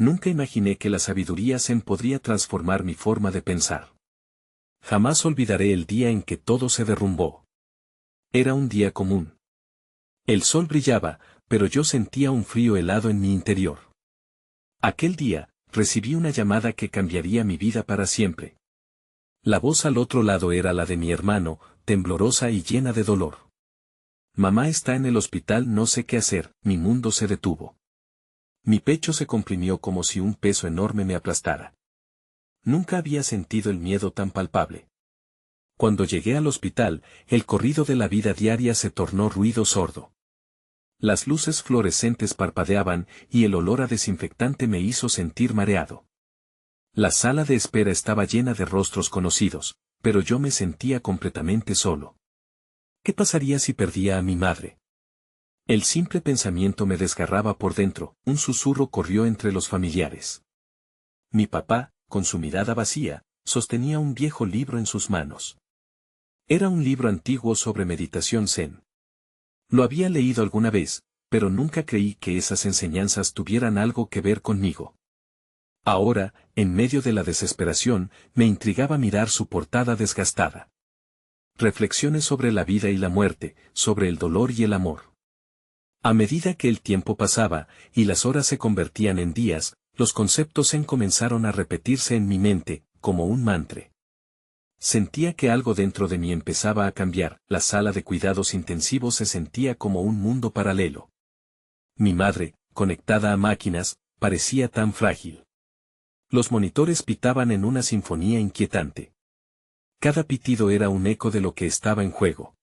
Nunca imaginé que la sabiduría Zen podría transformar mi forma de pensar. Jamás olvidaré el día en que todo se derrumbó. Era un día común. El sol brillaba, pero yo sentía un frío helado en mi interior. Aquel día, recibí una llamada que cambiaría mi vida para siempre. La voz al otro lado era la de mi hermano, temblorosa y llena de dolor. Mamá está en el hospital, no sé qué hacer, mi mundo se detuvo. Mi pecho se comprimió como si un peso enorme me aplastara. Nunca había sentido el miedo tan palpable. Cuando llegué al hospital, el corrido de la vida diaria se tornó ruido sordo. Las luces fluorescentes parpadeaban y el olor a desinfectante me hizo sentir mareado. La sala de espera estaba llena de rostros conocidos, pero yo me sentía completamente solo. ¿Qué pasaría si perdía a mi madre? El simple pensamiento me desgarraba por dentro, un susurro corrió entre los familiares. Mi papá, con su mirada vacía, sostenía un viejo libro en sus manos. Era un libro antiguo sobre meditación zen. Lo había leído alguna vez, pero nunca creí que esas enseñanzas tuvieran algo que ver conmigo. Ahora, en medio de la desesperación, me intrigaba mirar su portada desgastada. Reflexiones sobre la vida y la muerte, sobre el dolor y el amor. A medida que el tiempo pasaba, y las horas se convertían en días, los conceptos zen comenzaron a repetirse en mi mente, como un mantra. Sentía que algo dentro de mí empezaba a cambiar, la sala de cuidados intensivos se sentía como un mundo paralelo. Mi madre, conectada a máquinas, parecía tan frágil. Los monitores pitaban en una sinfonía inquietante. Cada pitido era un eco de lo que estaba en juego.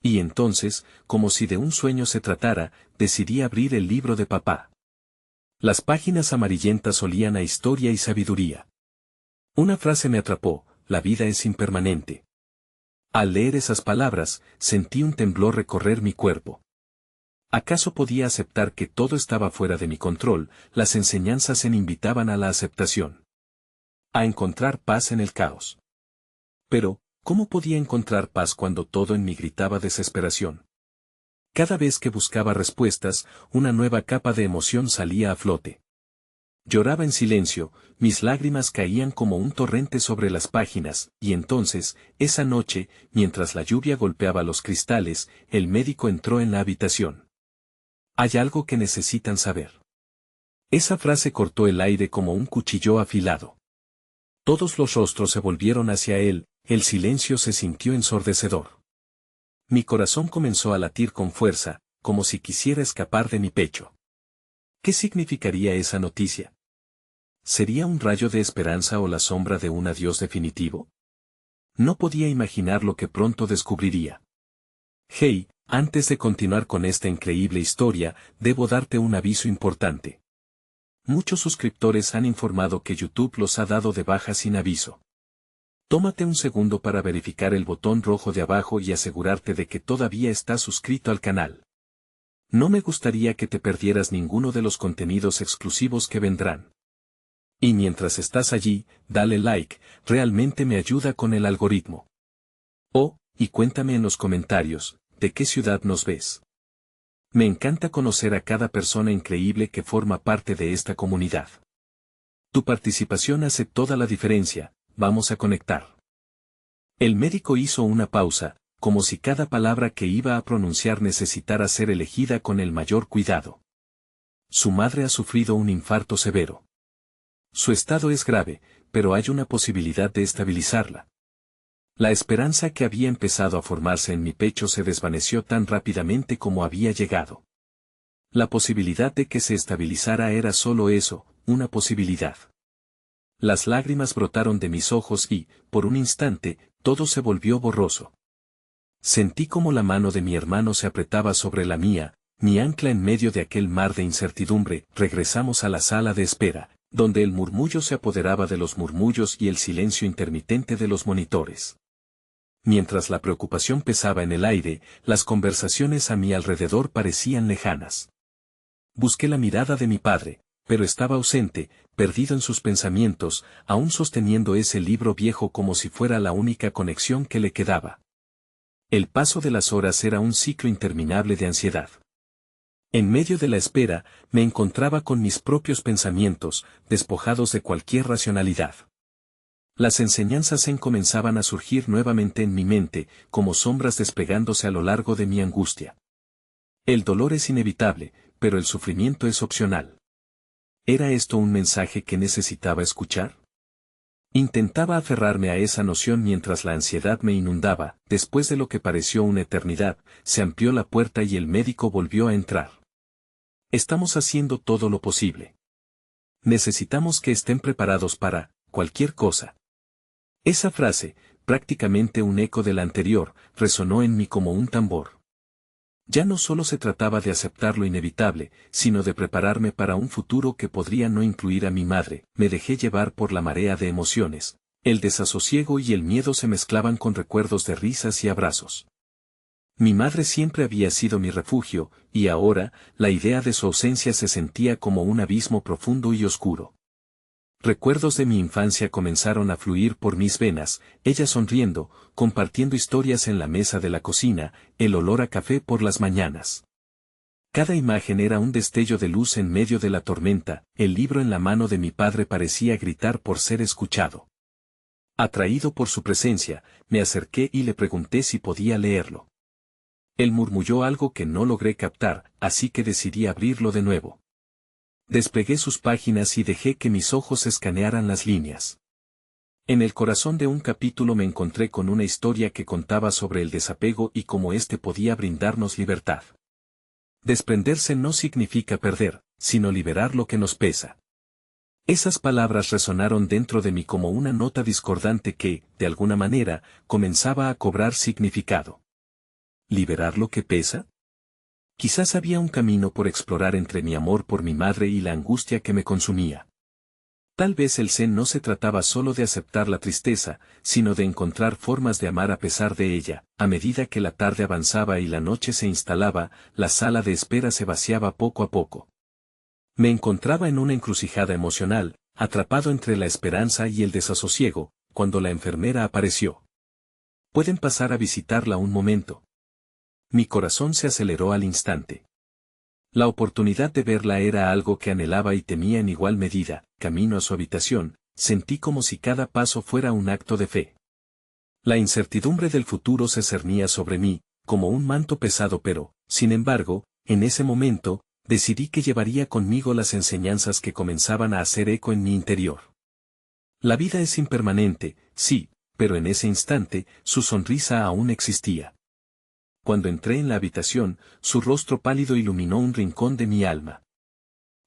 Y entonces, como si de un sueño se tratara, decidí abrir el libro de papá. Las páginas amarillentas olían a historia y sabiduría. Una frase me atrapó, la vida es impermanente. Al leer esas palabras, sentí un temblor recorrer mi cuerpo. ¿Acaso podía aceptar que todo estaba fuera de mi control? Las enseñanzas zen invitaban a la aceptación. A encontrar paz en el caos. Pero, ¿cómo podía encontrar paz cuando todo en mí gritaba desesperación? Cada vez que buscaba respuestas, una nueva capa de emoción salía a flote. Lloraba en silencio, mis lágrimas caían como un torrente sobre las páginas, y entonces, esa noche, mientras la lluvia golpeaba los cristales, el médico entró en la habitación. Hay algo que necesitan saber. Esa frase cortó el aire como un cuchillo afilado. Todos los rostros se volvieron hacia él, el silencio se sintió ensordecedor. Mi corazón comenzó a latir con fuerza, como si quisiera escapar de mi pecho. ¿Qué significaría esa noticia? ¿Sería un rayo de esperanza o la sombra de un adiós definitivo? No podía imaginar lo que pronto descubriría. Hey, antes de continuar con esta increíble historia, debo darte un aviso importante. Muchos suscriptores han informado que YouTube los ha dado de baja sin aviso. Tómate un segundo para verificar el botón rojo de abajo y asegurarte de que todavía estás suscrito al canal. No me gustaría que te perdieras ninguno de los contenidos exclusivos que vendrán. Y mientras estás allí, dale like, realmente me ayuda con el algoritmo. Oh, y cuéntame en los comentarios, ¿de qué ciudad nos ves? Me encanta conocer a cada persona increíble que forma parte de esta comunidad. Tu participación hace toda la diferencia, vamos a conectar. El médico hizo una pausa, como si cada palabra que iba a pronunciar necesitara ser elegida con el mayor cuidado. Su madre ha sufrido un infarto severo. Su estado es grave, pero hay una posibilidad de estabilizarla. La esperanza que había empezado a formarse en mi pecho se desvaneció tan rápidamente como había llegado. La posibilidad de que se estabilizara era solo eso, una posibilidad. Las lágrimas brotaron de mis ojos y, por un instante, todo se volvió borroso. Sentí como la mano de mi hermano se apretaba sobre la mía, mi ancla en medio de aquel mar de incertidumbre. Regresamos a la sala de espera, donde el murmullo se apoderaba de los murmullos y el silencio intermitente de los monitores. Mientras la preocupación pesaba en el aire, las conversaciones a mi alrededor parecían lejanas. Busqué la mirada de mi padre, pero estaba ausente, perdido en sus pensamientos, aún sosteniendo ese libro viejo como si fuera la única conexión que le quedaba. El paso de las horas era un ciclo interminable de ansiedad. En medio de la espera, me encontraba con mis propios pensamientos, despojados de cualquier racionalidad. Las enseñanzas Zen comenzaban a surgir nuevamente en mi mente, como sombras desplegándose a lo largo de mi angustia. El dolor es inevitable, pero el sufrimiento es opcional. ¿Era esto un mensaje que necesitaba escuchar? Intentaba aferrarme a esa noción mientras la ansiedad me inundaba. Después de lo que pareció una eternidad, se amplió la puerta y el médico volvió a entrar. Estamos haciendo todo lo posible. Necesitamos que estén preparados para cualquier cosa. Esa frase, prácticamente un eco de la anterior, resonó en mí como un tambor. Ya no solo se trataba de aceptar lo inevitable, sino de prepararme para un futuro que podría no incluir a mi madre. Me dejé llevar por la marea de emociones. El desasosiego y el miedo se mezclaban con recuerdos de risas y abrazos. Mi madre siempre había sido mi refugio, y ahora, la idea de su ausencia se sentía como un abismo profundo y oscuro. Recuerdos de mi infancia comenzaron a fluir por mis venas, ella sonriendo, compartiendo historias en la mesa de la cocina, el olor a café por las mañanas. Cada imagen era un destello de luz en medio de la tormenta, el libro en la mano de mi padre parecía gritar por ser escuchado. Atraído por su presencia, me acerqué y le pregunté si podía leerlo. Él murmulló algo que no logré captar, así que decidí abrirlo de nuevo. Desplegué sus páginas y dejé que mis ojos escanearan las líneas. En el corazón de un capítulo me encontré con una historia que contaba sobre el desapego y cómo éste podía brindarnos libertad. Desprenderse no significa perder, sino liberar lo que nos pesa. Esas palabras resonaron dentro de mí como una nota discordante que, de alguna manera, comenzaba a cobrar significado. ¿Liberar lo que pesa? Quizás había un camino por explorar entre mi amor por mi madre y la angustia que me consumía. Tal vez el Zen no se trataba solo de aceptar la tristeza, sino de encontrar formas de amar a pesar de ella. A medida que la tarde avanzaba y la noche se instalaba, la sala de espera se vaciaba poco a poco. Me encontraba en una encrucijada emocional, atrapado entre la esperanza y el desasosiego, cuando la enfermera apareció. ¿Pueden pasar a visitarla un momento? Mi corazón se aceleró al instante. La oportunidad de verla era algo que anhelaba y temía en igual medida. Camino a su habitación, sentí como si cada paso fuera un acto de fe. La incertidumbre del futuro se cernía sobre mí, como un manto pesado pero, sin embargo, en ese momento, decidí que llevaría conmigo las enseñanzas que comenzaban a hacer eco en mi interior. La vida es impermanente, sí, pero en ese instante, su sonrisa aún existía. Cuando entré en la habitación, su rostro pálido iluminó un rincón de mi alma.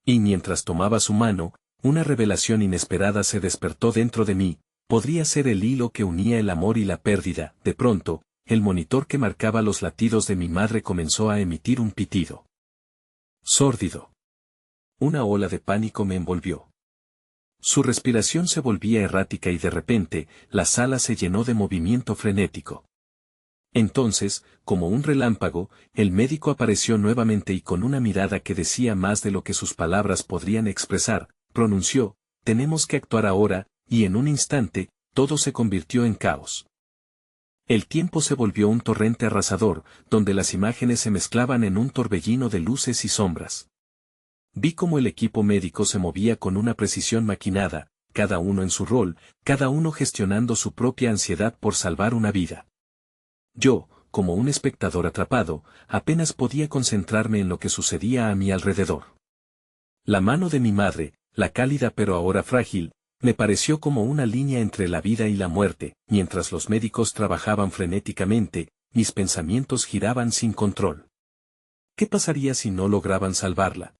Y mientras tomaba su mano, una revelación inesperada se despertó dentro de mí. Podría ser el hilo que unía el amor y la pérdida. De pronto, el monitor que marcaba los latidos de mi madre comenzó a emitir un pitido sórdido. Una ola de pánico me envolvió. Su respiración se volvía errática y de repente, la sala se llenó de movimiento frenético. Entonces, como un relámpago, el médico apareció nuevamente y con una mirada que decía más de lo que sus palabras podrían expresar, pronunció: «Tenemos que actuar ahora», y en un instante, todo se convirtió en caos. El tiempo se volvió un torrente arrasador, donde las imágenes se mezclaban en un torbellino de luces y sombras. Vi cómo el equipo médico se movía con una precisión maquinada, cada uno en su rol, cada uno gestionando su propia ansiedad por salvar una vida. Yo, como un espectador atrapado, apenas podía concentrarme en lo que sucedía a mi alrededor. La mano de mi madre, la cálida pero ahora frágil, me pareció como una línea entre la vida y la muerte. Mientras los médicos trabajaban frenéticamente, mis pensamientos giraban sin control. ¿Qué pasaría si no lograban salvarla?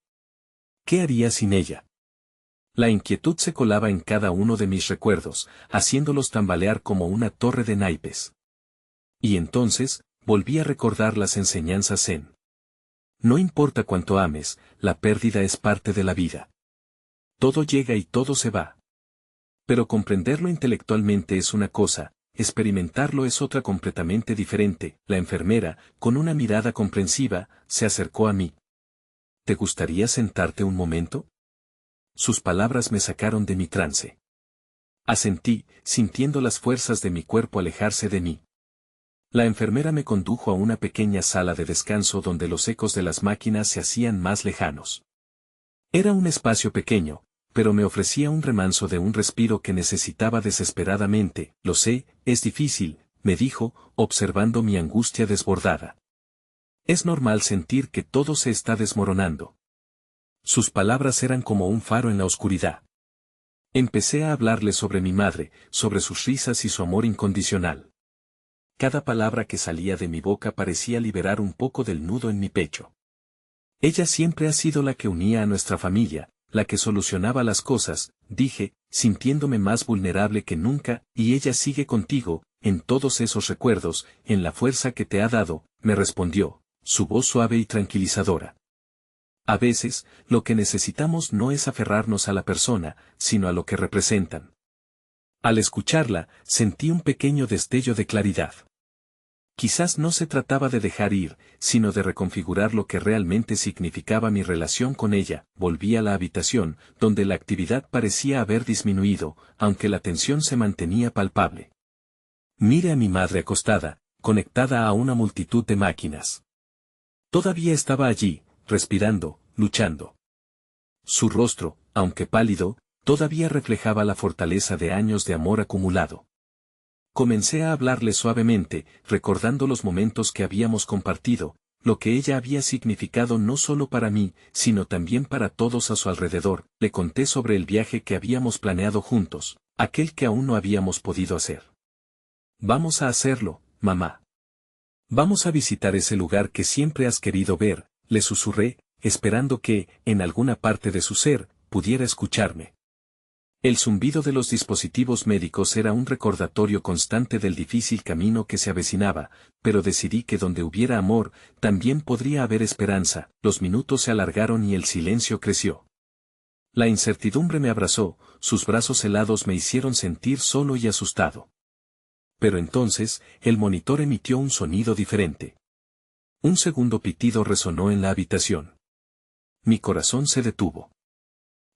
¿Qué haría sin ella? La inquietud se colaba en cada uno de mis recuerdos, haciéndolos tambalear como una torre de naipes. Y entonces, volví a recordar las enseñanzas Zen. No importa cuánto ames, la pérdida es parte de la vida. Todo llega y todo se va. Pero comprenderlo intelectualmente es una cosa, experimentarlo es otra completamente diferente. La enfermera, con una mirada comprensiva, se acercó a mí. ¿Te gustaría sentarte un momento? Sus palabras me sacaron de mi trance. Asentí, sintiendo las fuerzas de mi cuerpo alejarse de mí. La enfermera me condujo a una pequeña sala de descanso donde los ecos de las máquinas se hacían más lejanos. Era un espacio pequeño, pero me ofrecía un remanso de un respiro que necesitaba desesperadamente. Lo sé, es difícil, me dijo, observando mi angustia desbordada. Es normal sentir que todo se está desmoronando. Sus palabras eran como un faro en la oscuridad. Empecé a hablarle sobre mi madre, sobre sus risas y su amor incondicional. Cada palabra que salía de mi boca parecía liberar un poco del nudo en mi pecho. Ella siempre ha sido la que unía a nuestra familia, la que solucionaba las cosas, dije, sintiéndome más vulnerable que nunca, y ella sigue contigo, en todos esos recuerdos, en la fuerza que te ha dado, me respondió, su voz suave y tranquilizadora. A veces, lo que necesitamos no es aferrarnos a la persona, sino a lo que representan. Al escucharla, sentí un pequeño destello de claridad. Quizás no se trataba de dejar ir, sino de reconfigurar lo que realmente significaba mi relación con ella. Volví a la habitación, donde la actividad parecía haber disminuido, aunque la tensión se mantenía palpable. Miré a mi madre acostada, conectada a una multitud de máquinas. Todavía estaba allí, respirando, luchando. Su rostro, aunque pálido, todavía reflejaba la fortaleza de años de amor acumulado. Comencé a hablarle suavemente, recordando los momentos que habíamos compartido, lo que ella había significado no solo para mí, sino también para todos a su alrededor. Le conté sobre el viaje que habíamos planeado juntos, aquel que aún no habíamos podido hacer. Vamos a hacerlo, mamá. Vamos a visitar ese lugar que siempre has querido ver, le susurré, esperando que, en alguna parte de su ser, pudiera escucharme. El zumbido de los dispositivos médicos era un recordatorio constante del difícil camino que se avecinaba, pero decidí que donde hubiera amor, también podría haber esperanza. Los minutos se alargaron y el silencio creció. La incertidumbre me abrazó, sus brazos helados me hicieron sentir solo y asustado. Pero entonces, el monitor emitió un sonido diferente. Un segundo pitido resonó en la habitación. Mi corazón se detuvo.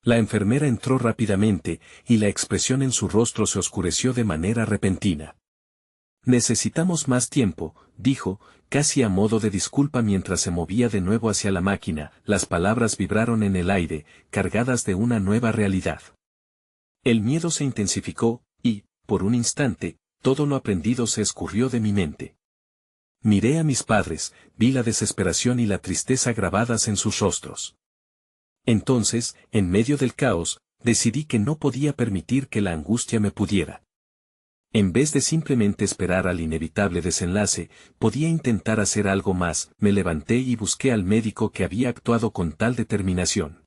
La enfermera entró rápidamente, y la expresión en su rostro se oscureció de manera repentina. Necesitamos más tiempo, dijo, casi a modo de disculpa mientras se movía de nuevo hacia la máquina. Las palabras vibraron en el aire, cargadas de una nueva realidad. El miedo se intensificó, y, por un instante, todo lo aprendido se escurrió de mi mente. Miré a mis padres, vi la desesperación y la tristeza grabadas en sus rostros. Entonces, en medio del caos, decidí que no podía permitir que la angustia me pudiera. En vez de simplemente esperar al inevitable desenlace, podía intentar hacer algo más. Me levanté y busqué al médico que había actuado con tal determinación.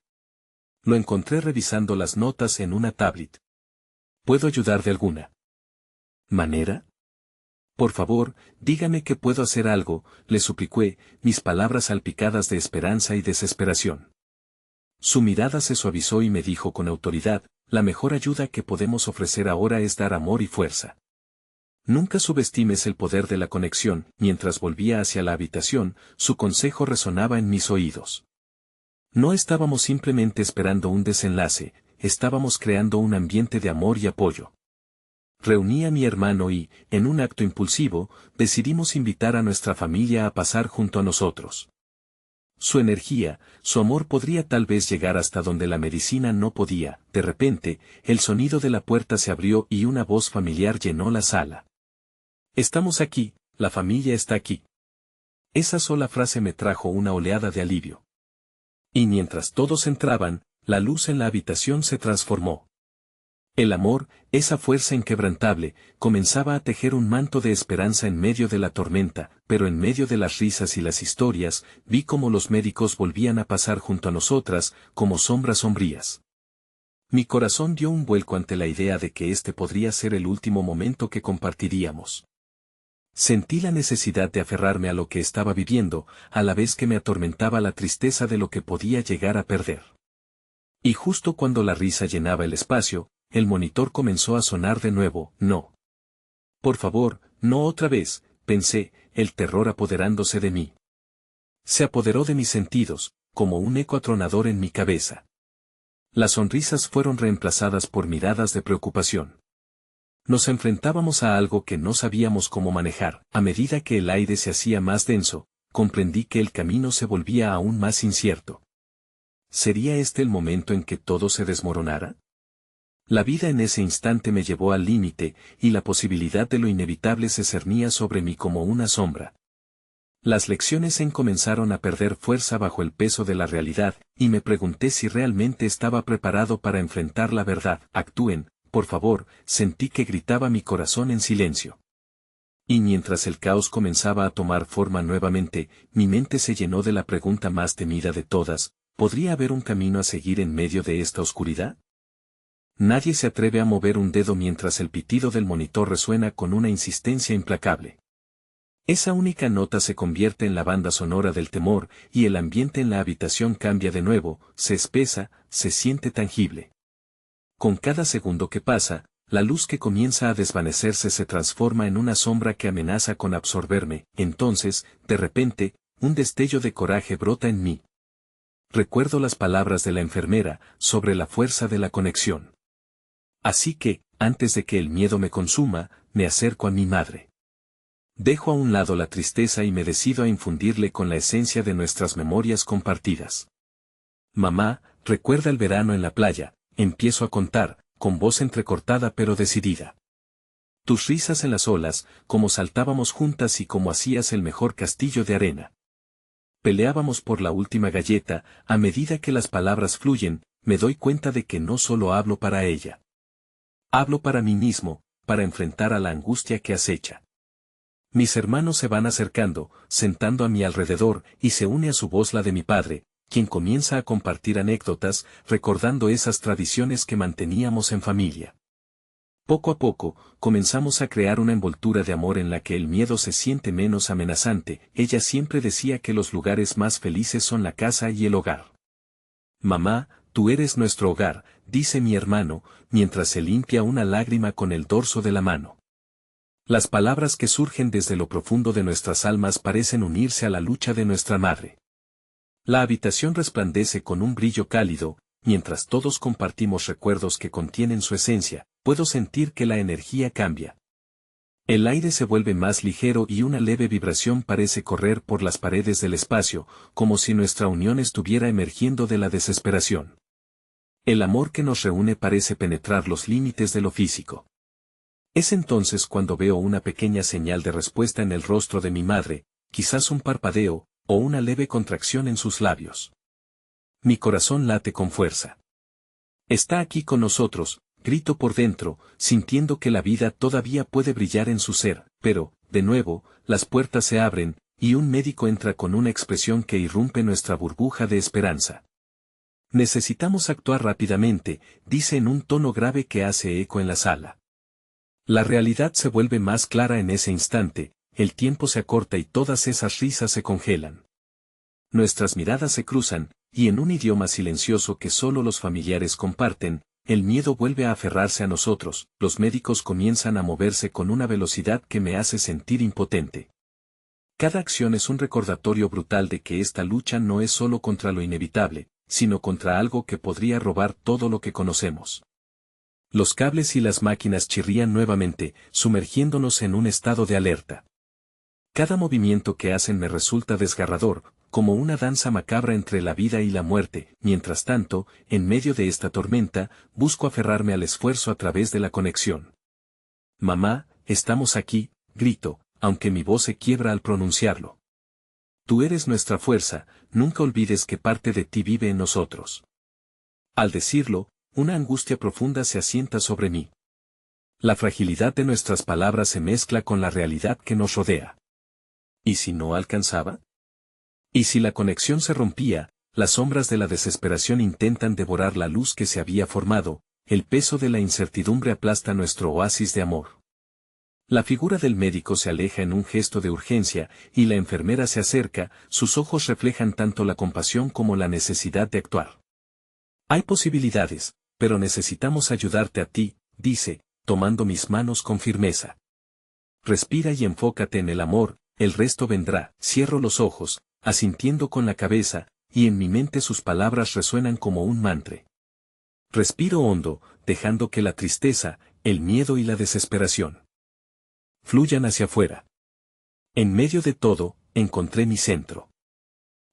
Lo encontré revisando las notas en una tablet. ¿Puedo ayudar de alguna manera? Por favor, dígame que puedo hacer algo, le suplicé, mis palabras salpicadas de esperanza y desesperación. Su mirada se suavizó y me dijo con autoridad, la mejor ayuda que podemos ofrecer ahora es dar amor y fuerza. Nunca subestimes el poder de la conexión. Mientras volvía hacia la habitación, su consejo resonaba en mis oídos. No estábamos simplemente esperando un desenlace, estábamos creando un ambiente de amor y apoyo. Reuní a mi hermano y, en un acto impulsivo, decidimos invitar a nuestra familia a pasar junto a nosotros. Su energía, su amor podría tal vez llegar hasta donde la medicina no podía. De repente, el sonido de la puerta se abrió y una voz familiar llenó la sala. Estamos aquí, la familia está aquí. Esa sola frase me trajo una oleada de alivio. Y mientras todos entraban, la luz en la habitación se transformó. El amor, esa fuerza inquebrantable, comenzaba a tejer un manto de esperanza en medio de la tormenta, pero en medio de las risas y las historias, vi cómo los médicos volvían a pasar junto a nosotras, como sombras sombrías. Mi corazón dio un vuelco ante la idea de que este podría ser el último momento que compartiríamos. Sentí la necesidad de aferrarme a lo que estaba viviendo, a la vez que me atormentaba la tristeza de lo que podía llegar a perder. Y justo cuando la risa llenaba el espacio, el monitor comenzó a sonar de nuevo. No. Por favor, no otra vez, pensé, el terror apoderándose de mí. Se apoderó de mis sentidos, como un eco atronador en mi cabeza. Las sonrisas fueron reemplazadas por miradas de preocupación. Nos enfrentábamos a algo que no sabíamos cómo manejar. A medida que el aire se hacía más denso, comprendí que el camino se volvía aún más incierto. ¿Sería este el momento en que todo se desmoronara? La vida en ese instante me llevó al límite, y la posibilidad de lo inevitable se cernía sobre mí como una sombra. Las lecciones comenzaron a perder fuerza bajo el peso de la realidad, y me pregunté si realmente estaba preparado para enfrentar la verdad. Actúen, por favor, sentí que gritaba mi corazón en silencio. Y mientras el caos comenzaba a tomar forma nuevamente, mi mente se llenó de la pregunta más temida de todas: ¿podría haber un camino a seguir en medio de esta oscuridad? Nadie se atreve a mover un dedo mientras el pitido del monitor resuena con una insistencia implacable. Esa única nota se convierte en la banda sonora del temor, y el ambiente en la habitación cambia de nuevo, se espesa, se siente tangible. Con cada segundo que pasa, la luz que comienza a desvanecerse se transforma en una sombra que amenaza con absorberme. Entonces, de repente, un destello de coraje brota en mí. Recuerdo las palabras de la enfermera sobre la fuerza de la conexión. Así que, antes de que el miedo me consuma, me acerco a mi madre. Dejo a un lado la tristeza y me decido a infundirle con la esencia de nuestras memorias compartidas. Mamá, recuerda el verano en la playa, empiezo a contar, con voz entrecortada pero decidida. Tus risas en las olas, cómo saltábamos juntas y cómo hacías el mejor castillo de arena. Peleábamos por la última galleta. A medida que las palabras fluyen, me doy cuenta de que no solo hablo para ella. Hablo para mí mismo, para enfrentar a la angustia que acecha. Mis hermanos se van acercando, sentando a mi alrededor, y se une a su voz la de mi padre, quien comienza a compartir anécdotas, recordando esas tradiciones que manteníamos en familia. Poco a poco, comenzamos a crear una envoltura de amor en la que el miedo se siente menos amenazante. Ella siempre decía que los lugares más felices son la casa y el hogar. Mamá, tú eres nuestro hogar, dice mi hermano, mientras se limpia una lágrima con el dorso de la mano. Las palabras que surgen desde lo profundo de nuestras almas parecen unirse a la lucha de nuestra madre. La habitación resplandece con un brillo cálido, mientras todos compartimos recuerdos que contienen su esencia. Puedo sentir que la energía cambia. El aire se vuelve más ligero y una leve vibración parece correr por las paredes del espacio, como si nuestra unión estuviera emergiendo de la desesperación. El amor que nos reúne parece penetrar los límites de lo físico. Es entonces cuando veo una pequeña señal de respuesta en el rostro de mi madre, quizás un parpadeo, o una leve contracción en sus labios. Mi corazón late con fuerza. Está aquí con nosotros, grito por dentro, sintiendo que la vida todavía puede brillar en su ser, pero, de nuevo, las puertas se abren, y un médico entra con una expresión que irrumpe nuestra burbuja de esperanza. Necesitamos actuar rápidamente, dice en un tono grave que hace eco en la sala. La realidad se vuelve más clara en ese instante, el tiempo se acorta y todas esas risas se congelan. Nuestras miradas se cruzan, y en un idioma silencioso que solo los familiares comparten, el miedo vuelve a aferrarse a nosotros. Los médicos comienzan a moverse con una velocidad que me hace sentir impotente. Cada acción es un recordatorio brutal de que esta lucha no es solo contra lo inevitable, sino contra algo que podría robar todo lo que conocemos. Los cables y las máquinas chirrían nuevamente, sumergiéndonos en un estado de alerta. Cada movimiento que hacen me resulta desgarrador, como una danza macabra entre la vida y la muerte. Mientras tanto, en medio de esta tormenta, busco aferrarme al esfuerzo a través de la conexión. Mamá, estamos aquí, grito, aunque mi voz se quiebra al pronunciarlo. Tú eres nuestra fuerza, nunca olvides que parte de ti vive en nosotros. Al decirlo, una angustia profunda se asienta sobre mí. La fragilidad de nuestras palabras se mezcla con la realidad que nos rodea. ¿Y si no alcanzaba? ¿Y si la conexión se rompía? Las sombras de la desesperación intentan devorar la luz que se había formado, el peso de la incertidumbre aplasta nuestro oasis de amor. La figura del médico se aleja en un gesto de urgencia, y la enfermera se acerca, sus ojos reflejan tanto la compasión como la necesidad de actuar. Hay posibilidades, pero necesitamos ayudarte a ti, dice, tomando mis manos con firmeza. Respira y enfócate en el amor, el resto vendrá. Cierro los ojos, asintiendo con la cabeza, y en mi mente sus palabras resuenan como un mantra. Respiro hondo, dejando que la tristeza, el miedo y la desesperación fluyan hacia afuera. En medio de todo, encontré mi centro.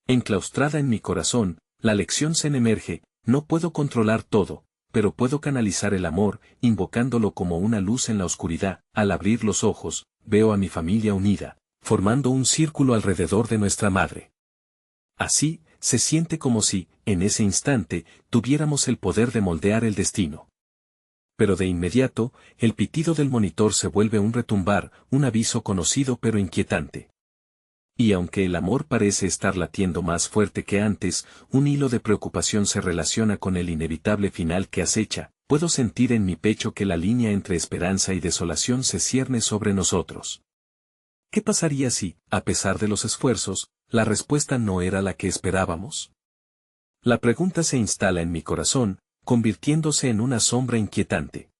Enclaustrada en mi corazón, la lección zen emerge: no puedo controlar todo, pero puedo canalizar el amor, invocándolo como una luz en la oscuridad. Al abrir los ojos, veo a mi familia unida, formando un círculo alrededor de nuestra madre. Así, se siente como si, en ese instante, tuviéramos el poder de moldear el destino. Pero de inmediato, el pitido del monitor se vuelve un retumbar, un aviso conocido pero inquietante. Y aunque el amor parece estar latiendo más fuerte que antes, un hilo de preocupación se relaciona con el inevitable final que acecha. Puedo sentir en mi pecho que la línea entre esperanza y desolación se cierne sobre nosotros. ¿Qué pasaría si, a pesar de los esfuerzos, la respuesta no era la que esperábamos? La pregunta se instala en mi corazón, convirtiéndose en una sombra inquietante.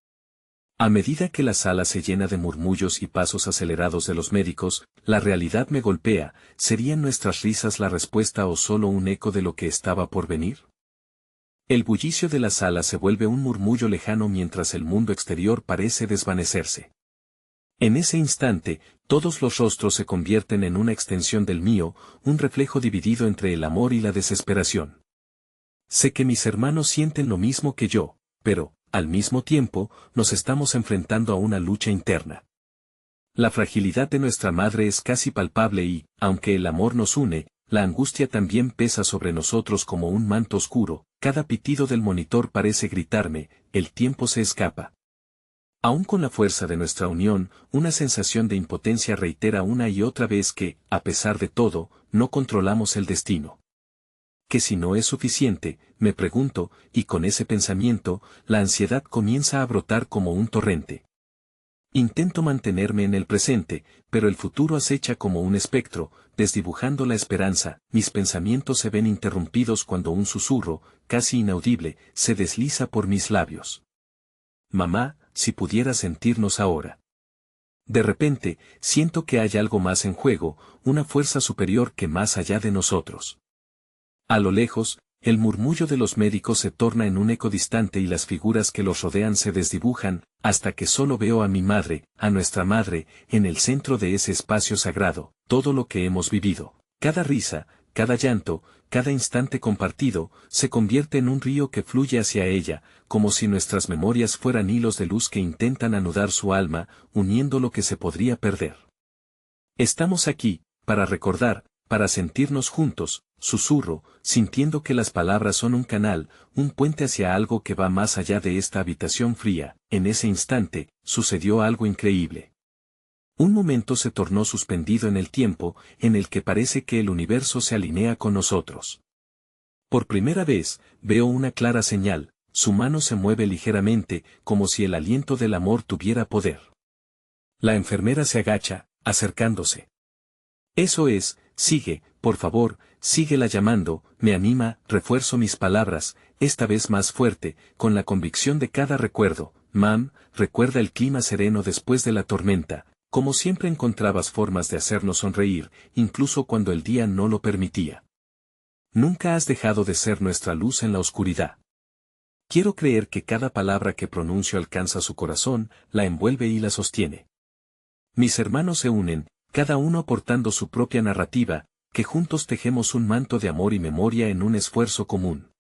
A medida que la sala se llena de murmullos y pasos acelerados de los médicos, la realidad me golpea. ¿Serían nuestras risas la respuesta o solo un eco de lo que estaba por venir? El bullicio de la sala se vuelve un murmullo lejano mientras el mundo exterior parece desvanecerse. En ese instante, todos los rostros se convierten en una extensión del mío, un reflejo dividido entre el amor y la desesperación. Sé que mis hermanos sienten lo mismo que yo, pero, al mismo tiempo, nos estamos enfrentando a una lucha interna. La fragilidad de nuestra madre es casi palpable y, aunque el amor nos une, la angustia también pesa sobre nosotros como un manto oscuro. Cada pitido del monitor parece gritarme: el tiempo se escapa. Aún con la fuerza de nuestra unión, una sensación de impotencia reitera una y otra vez que, a pesar de todo, no controlamos el destino. Que si no es suficiente, me pregunto, y con ese pensamiento, la ansiedad comienza a brotar como un torrente. Intento mantenerme en el presente, pero el futuro acecha como un espectro, desdibujando la esperanza. Mis pensamientos se ven interrumpidos cuando un susurro, casi inaudible, se desliza por mis labios. Mamá, si pudiera sentirnos ahora. De repente, siento que hay algo más en juego, una fuerza superior que más allá de nosotros. A lo lejos, el murmullo de los médicos se torna en un eco distante y las figuras que los rodean se desdibujan, hasta que solo veo a mi madre, a nuestra madre, en el centro de ese espacio sagrado. Todo lo que hemos vivido, cada risa, cada llanto, cada instante compartido, se convierte en un río que fluye hacia ella, como si nuestras memorias fueran hilos de luz que intentan anudar su alma, uniendo lo que se podría perder. Estamos aquí, para recordar, para sentirnos juntos, susurro, sintiendo que las palabras son un canal, un puente hacia algo que va más allá de esta habitación fría. En ese instante, sucedió algo increíble. Un momento se tornó suspendido en el tiempo, en el que parece que el universo se alinea con nosotros. Por primera vez, veo una clara señal: su mano se mueve ligeramente, como si el aliento del amor tuviera poder. La enfermera se agacha, acercándose. Eso es, sigue, por favor, síguela llamando, me anima. Refuerzo mis palabras, esta vez más fuerte, con la convicción de cada recuerdo. Mam, recuerda el clima sereno después de la tormenta. Como siempre encontrabas formas de hacernos sonreír, incluso cuando el día no lo permitía. Nunca has dejado de ser nuestra luz en la oscuridad. Quiero creer que cada palabra que pronuncio alcanza su corazón, la envuelve y la sostiene. Mis hermanos se unen, cada uno aportando su propia narrativa, que juntos tejemos un manto de amor y memoria en un esfuerzo común.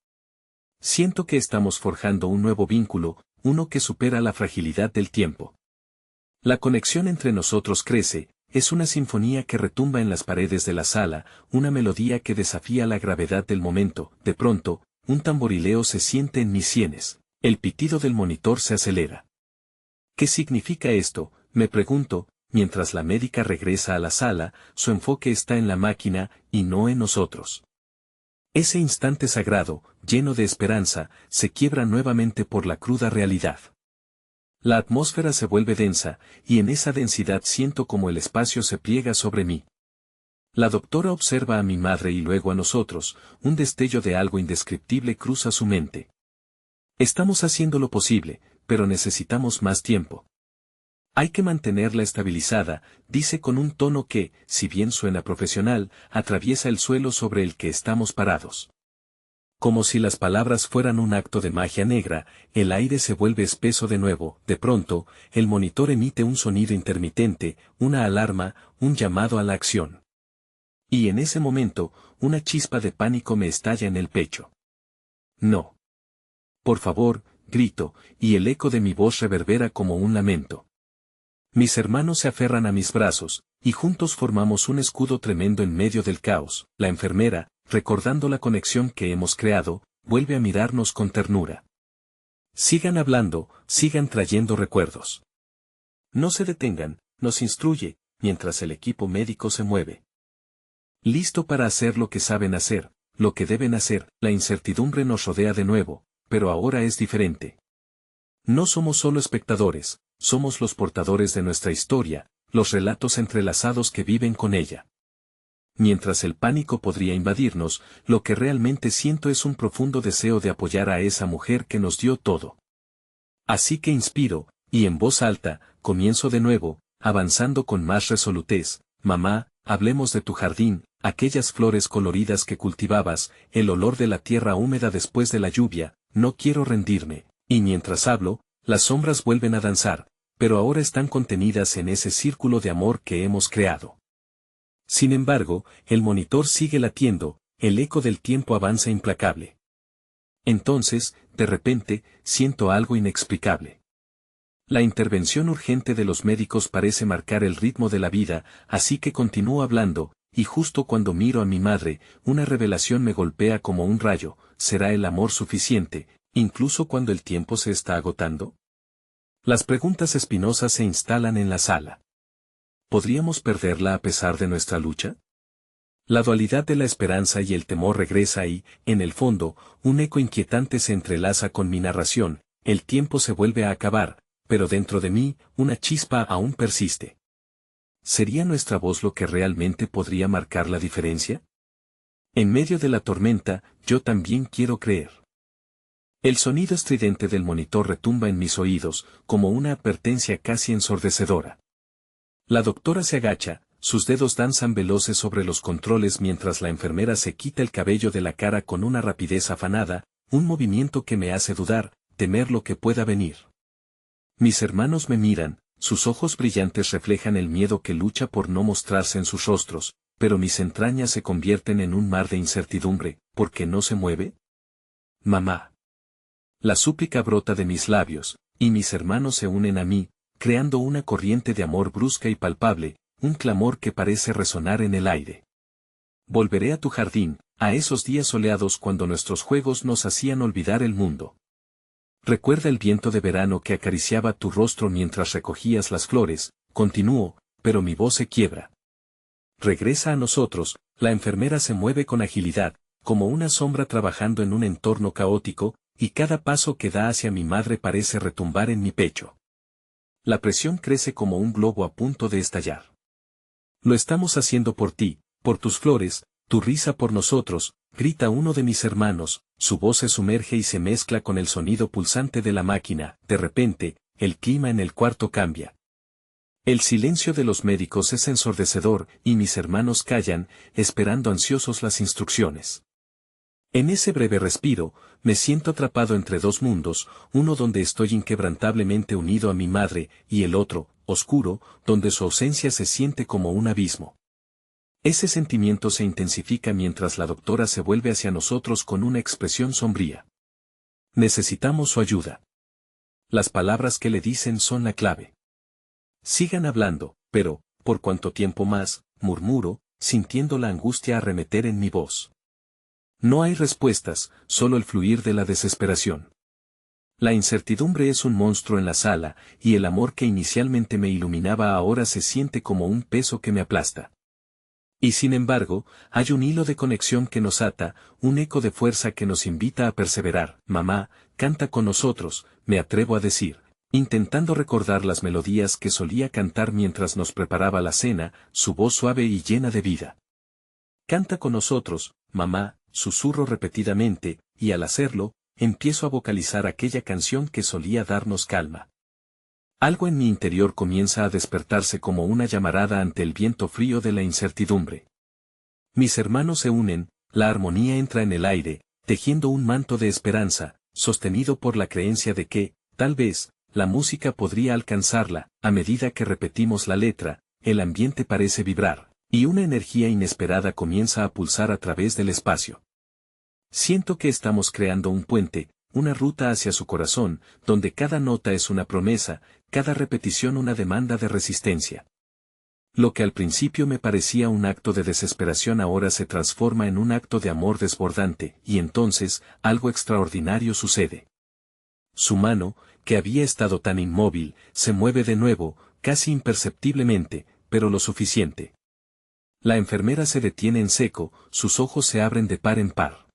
Siento que estamos forjando un nuevo vínculo, uno que supera la fragilidad del tiempo. La conexión entre nosotros crece, es una sinfonía que retumba en las paredes de la sala, una melodía que desafía la gravedad del momento. De pronto, un tamborileo se siente en mis sienes, el pitido del monitor se acelera. ¿Qué significa esto?, me pregunto, mientras la médica regresa a la sala. Su enfoque está en la máquina, y no en nosotros. Ese instante sagrado, lleno de esperanza, se quiebra nuevamente por la cruda realidad. La atmósfera se vuelve densa, y en esa densidad siento como el espacio se pliega sobre mí. La doctora observa a mi madre y luego a nosotros. Un destello de algo indescriptible cruza su mente. Estamos haciendo lo posible, pero necesitamos más tiempo. Hay que mantenerla estabilizada, dice con un tono que, si bien suena profesional, atraviesa el suelo sobre el que estamos parados. Como si las palabras fueran un acto de magia negra, el aire se vuelve espeso de nuevo. De pronto, el monitor emite un sonido intermitente, una alarma, un llamado a la acción. Y en ese momento, una chispa de pánico me estalla en el pecho. No. Por favor, grito, y el eco de mi voz reverbera como un lamento. Mis hermanos se aferran a mis brazos, y juntos formamos un escudo tremendo en medio del caos. La enfermera, recordando la conexión que hemos creado, vuelve a mirarnos con ternura. Sigan hablando, sigan trayendo recuerdos. No se detengan, nos instruye, mientras el equipo médico se mueve. Listo para hacer lo que saben hacer, lo que deben hacer. La incertidumbre nos rodea de nuevo, pero ahora es diferente. No somos solo espectadores, somos los portadores de nuestra historia, los relatos entrelazados que viven con ella. Mientras el pánico podría invadirnos, lo que realmente siento es un profundo deseo de apoyar a esa mujer que nos dio todo. Así que inspiro, y en voz alta, comienzo de nuevo, avanzando con más resolutez. Mamá, hablemos de tu jardín, aquellas flores coloridas que cultivabas, el olor de la tierra húmeda después de la lluvia. No quiero rendirme. Y mientras hablo, las sombras vuelven a danzar, pero ahora están contenidas en ese círculo de amor que hemos creado. Sin embargo, el monitor sigue latiendo, el eco del tiempo avanza implacable. Entonces, de repente, siento algo inexplicable. La intervención urgente de los médicos parece marcar el ritmo de la vida, así que continúo hablando, y justo cuando miro a mi madre, una revelación me golpea como un rayo. ¿Será el amor suficiente, incluso cuando el tiempo se está agotando? Las preguntas espinosas se instalan en la sala. ¿Podríamos perderla a pesar de nuestra lucha? La dualidad de la esperanza y el temor regresa y, en el fondo, un eco inquietante se entrelaza con mi narración. El tiempo se vuelve a acabar, pero dentro de mí, una chispa aún persiste. ¿Sería nuestra voz lo que realmente podría marcar la diferencia? En medio de la tormenta, yo también quiero creer. El sonido estridente del monitor retumba en mis oídos, como una advertencia casi ensordecedora. La doctora se agacha, sus dedos danzan veloces sobre los controles mientras la enfermera se quita el cabello de la cara con una rapidez afanada, un movimiento que me hace dudar, temer lo que pueda venir. Mis hermanos me miran, sus ojos brillantes reflejan el miedo que lucha por no mostrarse en sus rostros, pero mis entrañas se convierten en un mar de incertidumbre. ¿Por qué no se mueve? Mamá. La súplica brota de mis labios, y mis hermanos se unen a mí, creando una corriente de amor brusca y palpable, un clamor que parece resonar en el aire. Volveré a tu jardín, a esos días soleados cuando nuestros juegos nos hacían olvidar el mundo. Recuerda el viento de verano que acariciaba tu rostro mientras recogías las flores. Continúo, pero mi voz se quiebra. Regresa a nosotros. La enfermera se mueve con agilidad, como una sombra trabajando en un entorno caótico, y cada paso que da hacia mi madre parece retumbar en mi pecho. La presión crece como un globo a punto de estallar. Lo estamos haciendo por ti, por tus flores, tu risa por nosotros, grita uno de mis hermanos, su voz se sumerge y se mezcla con el sonido pulsante de la máquina. De repente, el clima en el cuarto cambia. El silencio de los médicos es ensordecedor, y mis hermanos callan, esperando ansiosos las instrucciones. En ese breve respiro, me siento atrapado entre dos mundos, uno donde estoy inquebrantablemente unido a mi madre, y el otro, oscuro, donde su ausencia se siente como un abismo. Ese sentimiento se intensifica mientras la doctora se vuelve hacia nosotros con una expresión sombría. Necesitamos su ayuda. Las palabras que le dicen son la clave. Sigan hablando, pero, ¿por cuánto tiempo más?, murmuro, sintiendo la angustia arremeter en mi voz. No hay respuestas, solo el fluir de la desesperación. La incertidumbre es un monstruo en la sala, y el amor que inicialmente me iluminaba ahora se siente como un peso que me aplasta. Y sin embargo, hay un hilo de conexión que nos ata, un eco de fuerza que nos invita a perseverar. Mamá, canta con nosotros, me atrevo a decir, intentando recordar las melodías que solía cantar mientras nos preparaba la cena, su voz suave y llena de vida. Canta con nosotros, mamá, susurro repetidamente, y al hacerlo, empiezo a vocalizar aquella canción que solía darnos calma. Algo en mi interior comienza a despertarse como una llamarada ante el viento frío de la incertidumbre. Mis hermanos se unen, la armonía entra en el aire, tejiendo un manto de esperanza, sostenido por la creencia de que, tal vez, la música podría alcanzarla. A medida que repetimos la letra, el ambiente parece vibrar, y una energía inesperada comienza a pulsar a través del espacio. Siento que estamos creando un puente, una ruta hacia su corazón, donde cada nota es una promesa, cada repetición una demanda de resistencia. Lo que al principio me parecía un acto de desesperación ahora se transforma en un acto de amor desbordante, y entonces, algo extraordinario sucede. Su mano, que había estado tan inmóvil, se mueve de nuevo, casi imperceptiblemente, pero lo suficiente. La enfermera se detiene en seco, sus ojos se abren de par en par.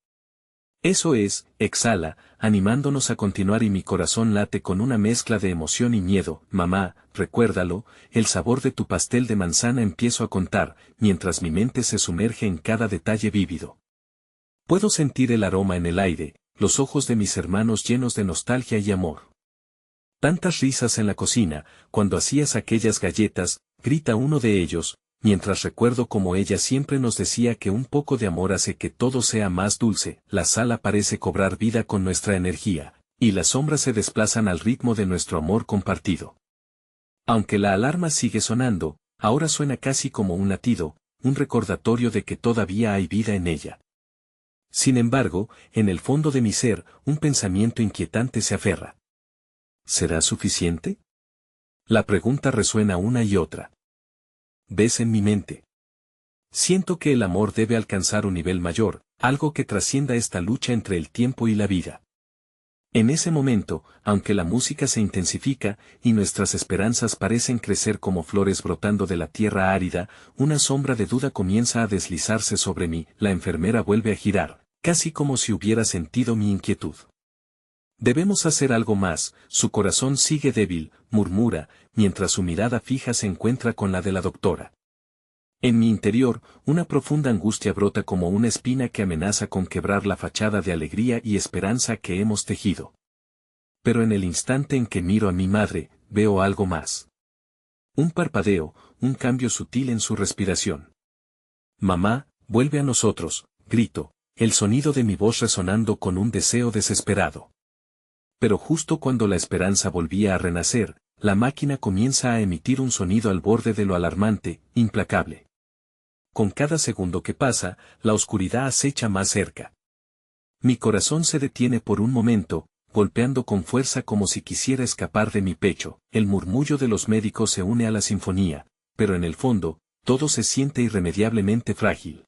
Eso es, exhala, animándonos a continuar y mi corazón late con una mezcla de emoción y miedo. Mamá, recuérdalo, el sabor de tu pastel de manzana empiezo a contar, mientras mi mente se sumerge en cada detalle vívido. Puedo sentir el aroma en el aire, los ojos de mis hermanos llenos de nostalgia y amor. Tantas risas en la cocina, cuando hacías aquellas galletas, grita uno de ellos, mientras recuerdo como ella siempre nos decía que un poco de amor hace que todo sea más dulce. La sala parece cobrar vida con nuestra energía, y las sombras se desplazan al ritmo de nuestro amor compartido. Aunque la alarma sigue sonando, ahora suena casi como un latido, un recordatorio de que todavía hay vida en ella. Sin embargo, en el fondo de mi ser, un pensamiento inquietante se aferra. ¿Será suficiente? La pregunta resuena una y otra. ¿Ves en mi mente? Siento que el amor debe alcanzar un nivel mayor, algo que trascienda esta lucha entre el tiempo y la vida. En ese momento, aunque la música se intensifica, y nuestras esperanzas parecen crecer como flores brotando de la tierra árida, una sombra de duda comienza a deslizarse sobre mí. La enfermera vuelve a girar, casi como si hubiera sentido mi inquietud. Debemos hacer algo más, su corazón sigue débil, murmura, mientras su mirada fija se encuentra con la de la doctora. En mi interior, una profunda angustia brota como una espina que amenaza con quebrar la fachada de alegría y esperanza que hemos tejido. Pero en el instante en que miro a mi madre, veo algo más. Un parpadeo, un cambio sutil en su respiración. Mamá, vuelve a nosotros, grito, el sonido de mi voz resonando con un deseo desesperado. Pero justo cuando la esperanza volvía a renacer, la máquina comienza a emitir un sonido al borde de lo alarmante, implacable. Con cada segundo que pasa, la oscuridad acecha más cerca. Mi corazón se detiene por un momento, golpeando con fuerza como si quisiera escapar de mi pecho. El murmullo de los médicos se une a la sinfonía, pero en el fondo, todo se siente irremediablemente frágil.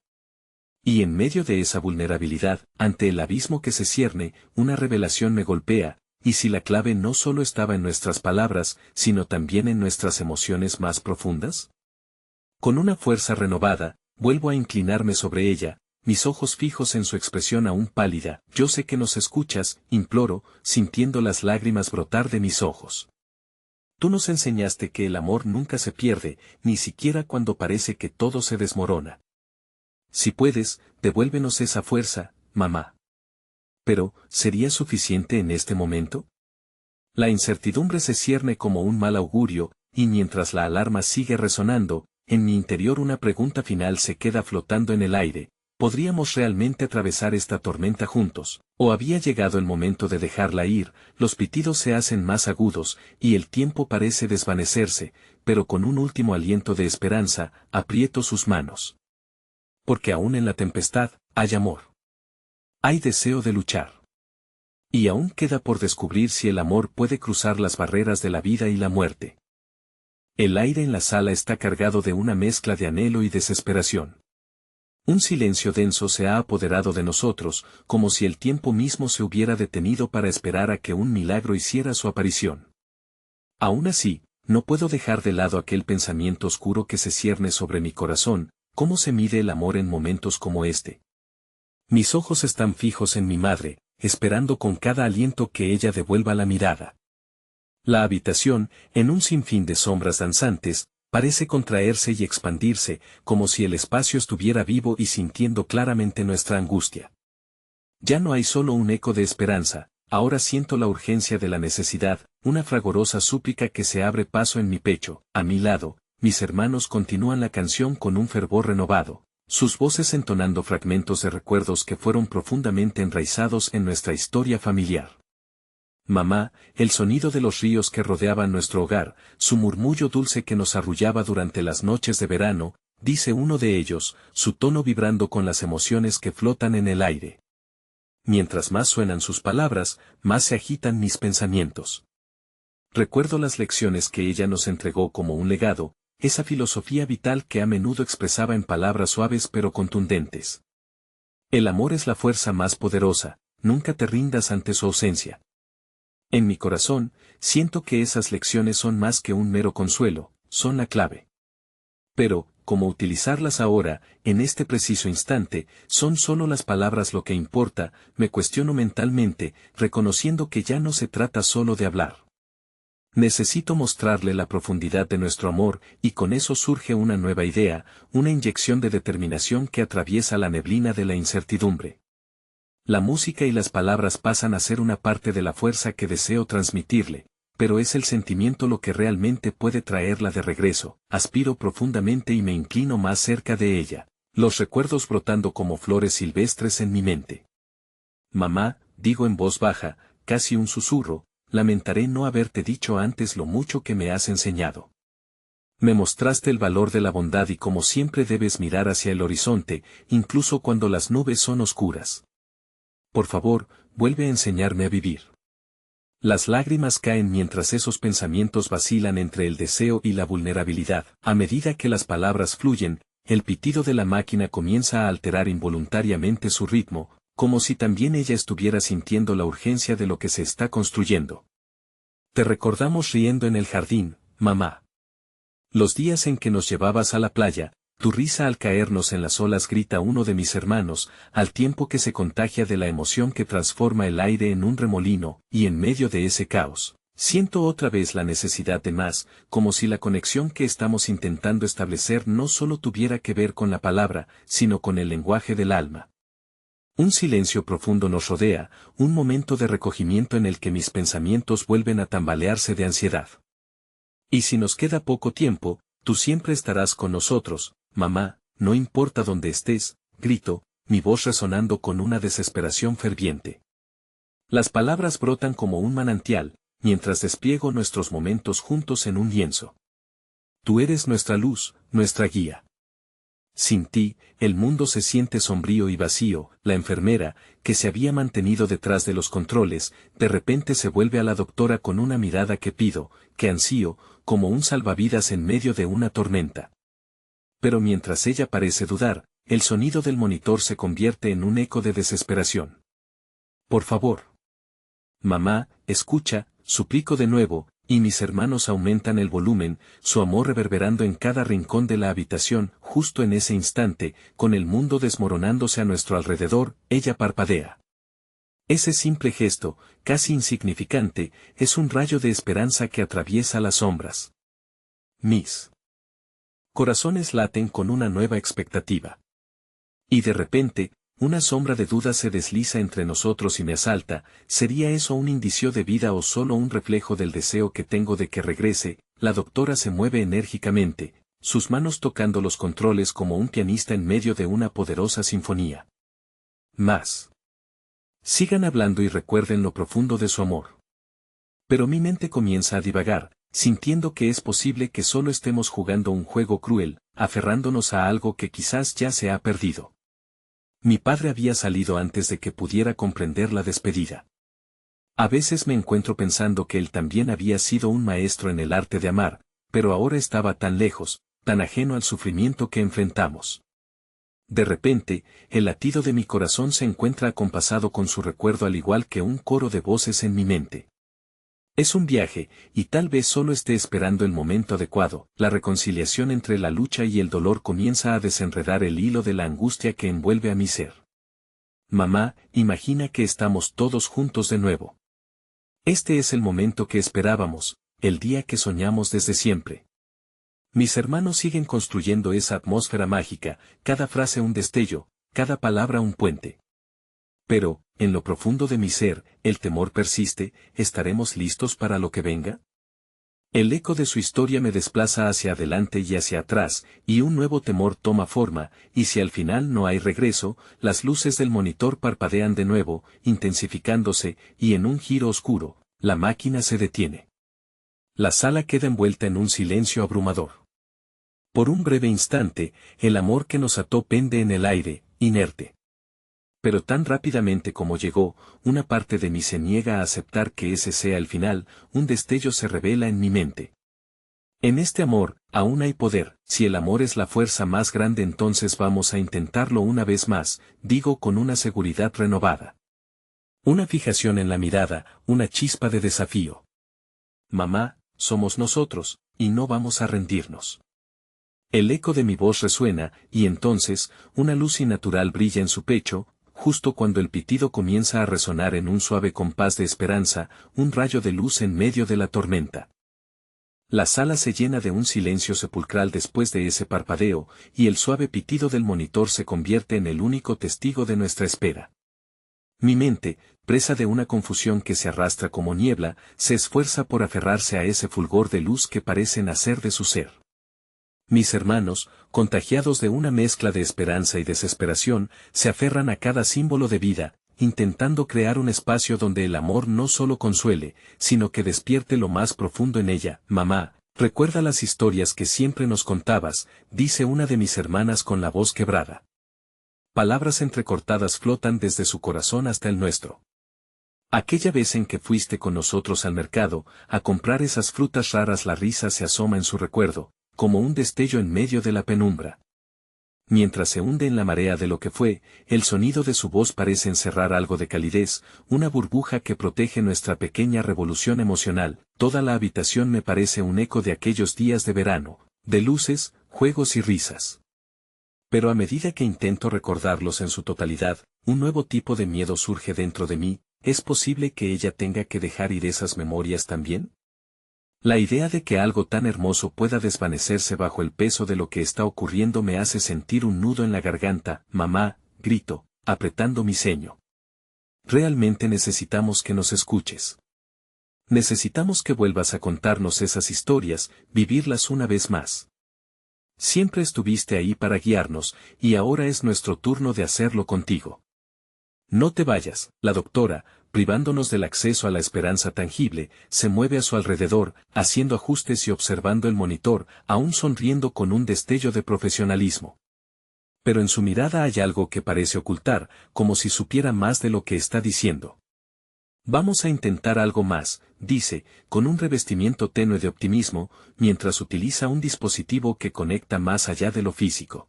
Y en medio de esa vulnerabilidad, ante el abismo que se cierne, una revelación me golpea. Y si la clave no solo estaba en nuestras palabras, sino también en nuestras emociones más profundas. Con una fuerza renovada, vuelvo a inclinarme sobre ella, mis ojos fijos en su expresión aún pálida. Yo sé que nos escuchas, imploro, sintiendo las lágrimas brotar de mis ojos. Tú nos enseñaste que el amor nunca se pierde, ni siquiera cuando parece que todo se desmorona. Si puedes, devuélvenos esa fuerza, mamá. Pero, ¿sería suficiente en este momento? La incertidumbre se cierne como un mal augurio, y mientras la alarma sigue resonando, en mi interior una pregunta final se queda flotando en el aire. ¿Podríamos realmente atravesar esta tormenta juntos? ¿O había llegado el momento de dejarla ir? Los pitidos se hacen más agudos, y el tiempo parece desvanecerse, pero con un último aliento de esperanza, aprieto sus manos. Porque aún en la tempestad, hay amor. Hay deseo de luchar. Y aún queda por descubrir si el amor puede cruzar las barreras de la vida y la muerte. El aire en la sala está cargado de una mezcla de anhelo y desesperación. Un silencio denso se ha apoderado de nosotros, como si el tiempo mismo se hubiera detenido para esperar a que un milagro hiciera su aparición. Aún así, no puedo dejar de lado aquel pensamiento oscuro que se cierne sobre mi corazón. ¿Cómo se mide el amor en momentos como este? Mis ojos están fijos en mi madre, esperando con cada aliento que ella devuelva la mirada. La habitación, en un sinfín de sombras danzantes, parece contraerse y expandirse, como si el espacio estuviera vivo y sintiendo claramente nuestra angustia. Ya no hay solo un eco de esperanza, ahora siento la urgencia de la necesidad, una fragorosa súplica que se abre paso en mi pecho. A mi lado, mis hermanos continúan la canción con un fervor renovado. sus voces entonando fragmentos de recuerdos que fueron profundamente enraizados en nuestra historia familiar. Mamá, el sonido de los ríos que rodeaban nuestro hogar, su murmullo dulce que nos arrullaba durante las noches de verano, dice uno de ellos, su tono vibrando con las emociones que flotan en el aire. Mientras más suenan sus palabras, más se agitan mis pensamientos. Recuerdo las lecciones que ella nos entregó como un legado, esa filosofía vital que a menudo expresaba en palabras suaves pero contundentes. El amor es la fuerza más poderosa, nunca te rindas ante su ausencia. En mi corazón, siento que esas lecciones son más que un mero consuelo, son la clave. Pero, ¿cómo utilizarlas ahora, en este preciso instante? ¿Son solo las palabras lo que importa? Me cuestiono mentalmente, reconociendo que ya no se trata solo de hablar. Necesito mostrarle la profundidad de nuestro amor, y con eso surge una nueva idea, una inyección de determinación que atraviesa la neblina de la incertidumbre. La música y las palabras pasan a ser una parte de la fuerza que deseo transmitirle, pero es el sentimiento lo que realmente puede traerla de regreso. Aspiro profundamente y me inclino más cerca de ella, los recuerdos brotando como flores silvestres en mi mente. Mamá, digo en voz baja, casi un susurro, lamentaré no haberte dicho antes lo mucho que me has enseñado. Me mostraste el valor de la bondad y como siempre debes mirar hacia el horizonte, incluso cuando las nubes son oscuras. Por favor, vuelve a enseñarme a vivir. Las lágrimas caen mientras esos pensamientos vacilan entre el deseo y la vulnerabilidad. A medida que las palabras fluyen, el pitido de la máquina comienza a alterar involuntariamente su ritmo, como si también ella estuviera sintiendo la urgencia de lo que se está construyendo. Te recordamos riendo en el jardín, mamá. Los días en que nos llevabas a la playa, tu risa al caernos en las olas, grita uno de mis hermanos, al tiempo que se contagia de la emoción que transforma el aire en un remolino, y en medio de ese caos, siento otra vez la necesidad de más, como si la conexión que estamos intentando establecer no solo tuviera que ver con la palabra, sino con el lenguaje del alma. Un silencio profundo nos rodea, un momento de recogimiento en el que mis pensamientos vuelven a tambalearse de ansiedad. Y si nos queda poco tiempo, tú siempre estarás con nosotros, mamá, no importa dónde estés, grito, mi voz resonando con una desesperación ferviente. Las palabras brotan como un manantial, mientras despliego nuestros momentos juntos en un lienzo. Tú eres nuestra luz, nuestra guía. Sin ti, el mundo se siente sombrío y vacío. La enfermera, que se había mantenido detrás de los controles, de repente se vuelve a la doctora con una mirada que pido, que ansío, como un salvavidas en medio de una tormenta. Pero mientras ella parece dudar, el sonido del monitor se convierte en un eco de desesperación. Por favor. Mamá, escucha, suplico de nuevo, y mis hermanos aumentan el volumen, su amor reverberando en cada rincón de la habitación. Justo en ese instante, con el mundo desmoronándose a nuestro alrededor, ella parpadea. Ese simple gesto, casi insignificante, es un rayo de esperanza que atraviesa las sombras. Mis corazones laten con una nueva expectativa. Y de repente, una sombra de duda se desliza entre nosotros y me asalta. ¿Sería eso un indicio de vida o solo un reflejo del deseo que tengo de que regrese? La doctora se mueve enérgicamente, sus manos tocando los controles como un pianista en medio de una poderosa sinfonía. Más. Sigan hablando y recuerden lo profundo de su amor. Pero mi mente comienza a divagar, sintiendo que es posible que solo estemos jugando un juego cruel, aferrándonos a algo que quizás ya se ha perdido. Mi padre había salido antes de que pudiera comprender la despedida. A veces me encuentro pensando que él también había sido un maestro en el arte de amar, pero ahora estaba tan lejos, tan ajeno al sufrimiento que enfrentamos. De repente, el latido de mi corazón se encuentra acompasado con su recuerdo al igual que un coro de voces en mi mente. Es un viaje, y tal vez solo esté esperando el momento adecuado. La reconciliación entre la lucha y el dolor comienza a desenredar el hilo de la angustia que envuelve a mi ser. Mamá, imagina que estamos todos juntos de nuevo. Este es el momento que esperábamos, el día que soñamos desde siempre. Mis hermanos siguen construyendo esa atmósfera mágica, cada frase un destello, cada palabra un puente. Pero, en lo profundo de mi ser, el temor persiste. ¿Estaremos listos para lo que venga? El eco de su historia me desplaza hacia adelante y hacia atrás, y un nuevo temor toma forma, y si al final no hay regreso, las luces del monitor parpadean de nuevo, intensificándose, y en un giro oscuro, la máquina se detiene. La sala queda envuelta en un silencio abrumador. Por un breve instante, el amor que nos ató pende en el aire, inerte. Pero tan rápidamente como llegó, una parte de mí se niega a aceptar que ese sea el final, un destello se revela en mi mente. En este amor, aún hay poder, si el amor es la fuerza más grande entonces vamos a intentarlo una vez más, digo con una seguridad renovada. Una fijación en la mirada, una chispa de desafío. Mamá, somos nosotros, y no vamos a rendirnos. El eco de mi voz resuena, y entonces, una luz innatural brilla en su pecho, justo cuando el pitido comienza a resonar en un suave compás de esperanza, un rayo de luz en medio de la tormenta. La sala se llena de un silencio sepulcral después de ese parpadeo, y el suave pitido del monitor se convierte en el único testigo de nuestra espera. Mi mente, presa de una confusión que se arrastra como niebla, se esfuerza por aferrarse a ese fulgor de luz que parece nacer de su ser. Mis hermanos, contagiados de una mezcla de esperanza y desesperación, se aferran a cada símbolo de vida, intentando crear un espacio donde el amor no solo consuele, sino que despierte lo más profundo en ella. Mamá, recuerda las historias que siempre nos contabas, dice una de mis hermanas con la voz quebrada. Palabras entrecortadas flotan desde su corazón hasta el nuestro. Aquella vez en que fuiste con nosotros al mercado, a comprar esas frutas raras, la risa se asoma en su recuerdo, como un destello en medio de la penumbra. Mientras se hunde en la marea de lo que fue, el sonido de su voz parece encerrar algo de calidez, una burbuja que protege nuestra pequeña revolución emocional. Toda la habitación me parece un eco de aquellos días de verano, de luces, juegos y risas. Pero a medida que intento recordarlos en su totalidad, un nuevo tipo de miedo surge dentro de mí. ¿Es posible que ella tenga que dejar ir esas memorias también? La idea de que algo tan hermoso pueda desvanecerse bajo el peso de lo que está ocurriendo me hace sentir un nudo en la garganta. Mamá, grito, apretando mi ceño. Realmente necesitamos que nos escuches. Necesitamos que vuelvas a contarnos esas historias, vivirlas una vez más. Siempre estuviste ahí para guiarnos, y ahora es nuestro turno de hacerlo contigo. No te vayas, la doctora, privándonos del acceso a la esperanza tangible, se mueve a su alrededor, haciendo ajustes y observando el monitor, aún sonriendo con un destello de profesionalismo. Pero en su mirada hay algo que parece ocultar, como si supiera más de lo que está diciendo. Vamos a intentar algo más, dice, con un revestimiento tenue de optimismo, mientras utiliza un dispositivo que conecta más allá de lo físico.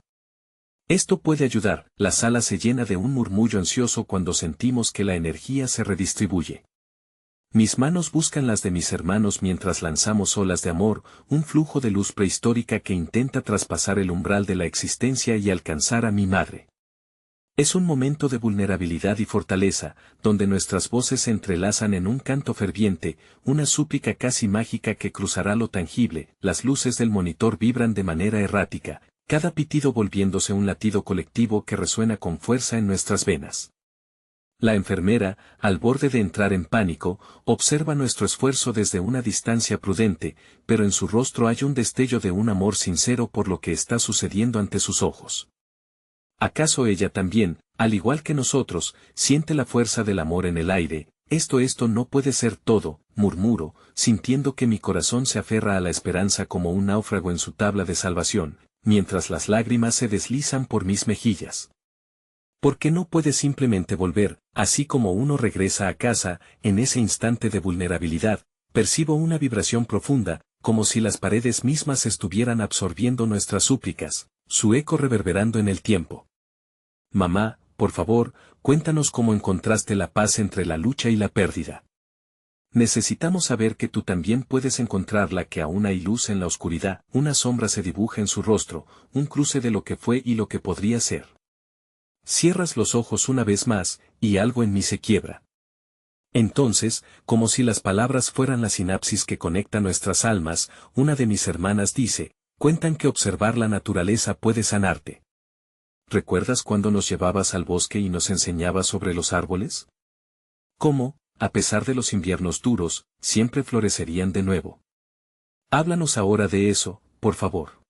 Esto puede ayudar. La sala se llena de un murmullo ansioso cuando sentimos que la energía se redistribuye. Mis manos buscan las de mis hermanos mientras lanzamos olas de amor, un flujo de luz prehistórica que intenta traspasar el umbral de la existencia y alcanzar a mi madre. Es un momento de vulnerabilidad y fortaleza, donde nuestras voces se entrelazan en un canto ferviente, una súplica casi mágica que cruzará lo tangible. Las luces del monitor vibran de manera errática, cada pitido volviéndose un latido colectivo que resuena con fuerza en nuestras venas. La enfermera, al borde de entrar en pánico, observa nuestro esfuerzo desde una distancia prudente, pero en su rostro hay un destello de un amor sincero por lo que está sucediendo ante sus ojos. ¿Acaso ella también, al igual que nosotros, siente la fuerza del amor en el aire? Esto no puede ser todo, murmuro, sintiendo que mi corazón se aferra a la esperanza como un náufrago en su tabla de salvación, mientras las lágrimas se deslizan por mis mejillas. ¿Por qué no puede simplemente volver? Así como uno regresa a casa, en ese instante de vulnerabilidad, percibo una vibración profunda, como si las paredes mismas estuvieran absorbiendo nuestras súplicas, su eco reverberando en el tiempo. Mamá, por favor, cuéntanos cómo encontraste la paz entre la lucha y la pérdida. Necesitamos saber que tú también puedes encontrarla, que aún hay luz en la oscuridad. Una sombra se dibuja en su rostro, un cruce de lo que fue y lo que podría ser. Cierras los ojos una vez más, y algo en mí se quiebra. Entonces, como si las palabras fueran la sinapsis que conecta nuestras almas, una de mis hermanas dice, cuentan que observar la naturaleza puede sanarte. ¿Recuerdas cuando nos llevabas al bosque y nos enseñabas sobre los árboles? ¿Cómo, a pesar de los inviernos duros, siempre florecerían de nuevo? Háblanos ahora de eso, por favor.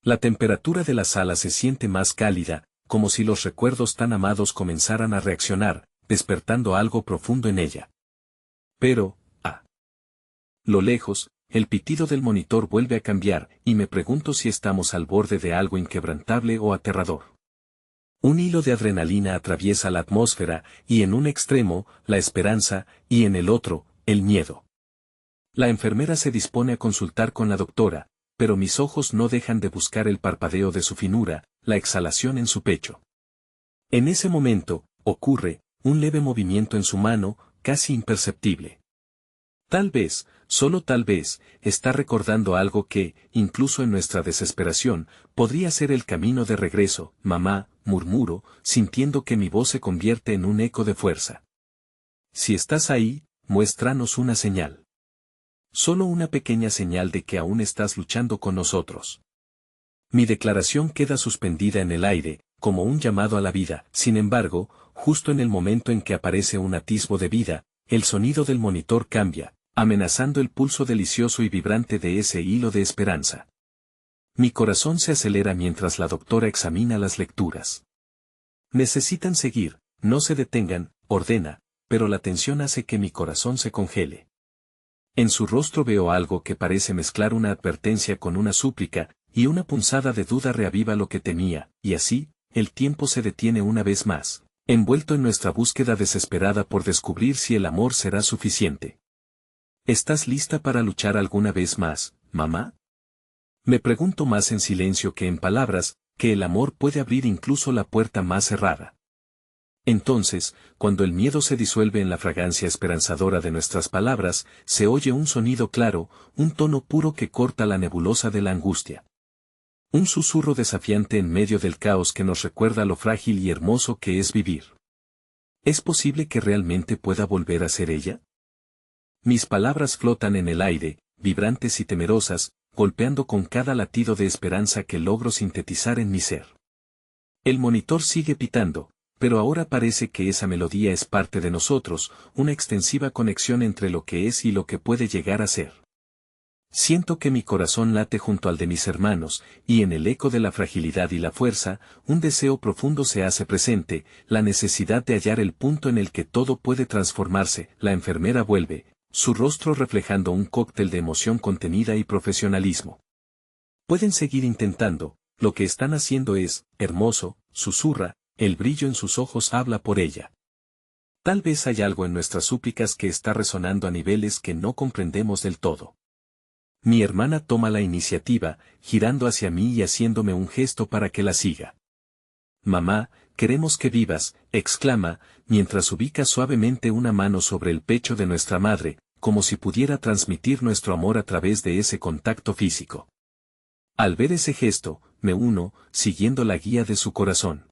La temperatura de la sala se siente más cálida, como si los recuerdos tan amados comenzaran a reaccionar, despertando algo profundo en ella. Pero, a lo lejos, el pitido del monitor vuelve a cambiar, y me pregunto si estamos al borde de algo inquebrantable o aterrador. Un hilo de adrenalina atraviesa la atmósfera, y en un extremo, la esperanza, y en el otro, el miedo. La enfermera se dispone a consultar con la doctora, pero mis ojos no dejan de buscar el parpadeo de su finura, la exhalación en su pecho. En ese momento, ocurre, un leve movimiento en su mano, casi imperceptible. Tal vez, solo tal vez, está recordando algo que, incluso en nuestra desesperación, podría ser el camino de regreso. Mamá, murmuro, sintiendo que mi voz se convierte en un eco de fuerza. Si estás ahí, muéstranos una señal. Solo una pequeña señal de que aún estás luchando con nosotros. Mi declaración queda suspendida en el aire, como un llamado a la vida. Sin embargo, justo en el momento en que aparece un atisbo de vida, el sonido del monitor cambia, amenazando el pulso delicioso y vibrante de ese hilo de esperanza. Mi corazón se acelera mientras la doctora examina las lecturas. Necesitan seguir, no se detengan, ordena, pero la tensión hace que mi corazón se congele. En su rostro veo algo que parece mezclar una advertencia con una súplica, y una punzada de duda reaviva lo que temía, y así, el tiempo se detiene una vez más, envuelto en nuestra búsqueda desesperada por descubrir si el amor será suficiente. ¿Estás lista para luchar alguna vez más, mamá? Me pregunto más en silencio que en palabras, que el amor puede abrir incluso la puerta más cerrada. Entonces, cuando el miedo se disuelve en la fragancia esperanzadora de nuestras palabras, se oye un sonido claro, un tono puro que corta la nebulosa de la angustia. Un susurro desafiante en medio del caos que nos recuerda lo frágil y hermoso que es vivir. ¿Es posible que realmente pueda volver a ser ella? Mis palabras flotan en el aire, vibrantes y temerosas, golpeando con cada latido de esperanza que logro sintetizar en mi ser. El monitor sigue pitando, pero ahora parece que esa melodía es parte de nosotros, una extensiva conexión entre lo que es y lo que puede llegar a ser. Siento que mi corazón late junto al de mis hermanos, y en el eco de la fragilidad y la fuerza, un deseo profundo se hace presente, la necesidad de hallar el punto en el que todo puede transformarse. La enfermera vuelve, su rostro reflejando un cóctel de emoción contenida y profesionalismo. Pueden seguir intentando, lo que están haciendo es, hermoso, susurra, el brillo en sus ojos habla por ella. Tal vez hay algo en nuestras súplicas que está resonando a niveles que no comprendemos del todo. Mi hermana toma la iniciativa, girando hacia mí y haciéndome un gesto para que la siga. Mamá, queremos que vivas, exclama, mientras ubica suavemente una mano sobre el pecho de nuestra madre, como si pudiera transmitir nuestro amor a través de ese contacto físico. Al ver ese gesto, me uno, siguiendo la guía de su corazón.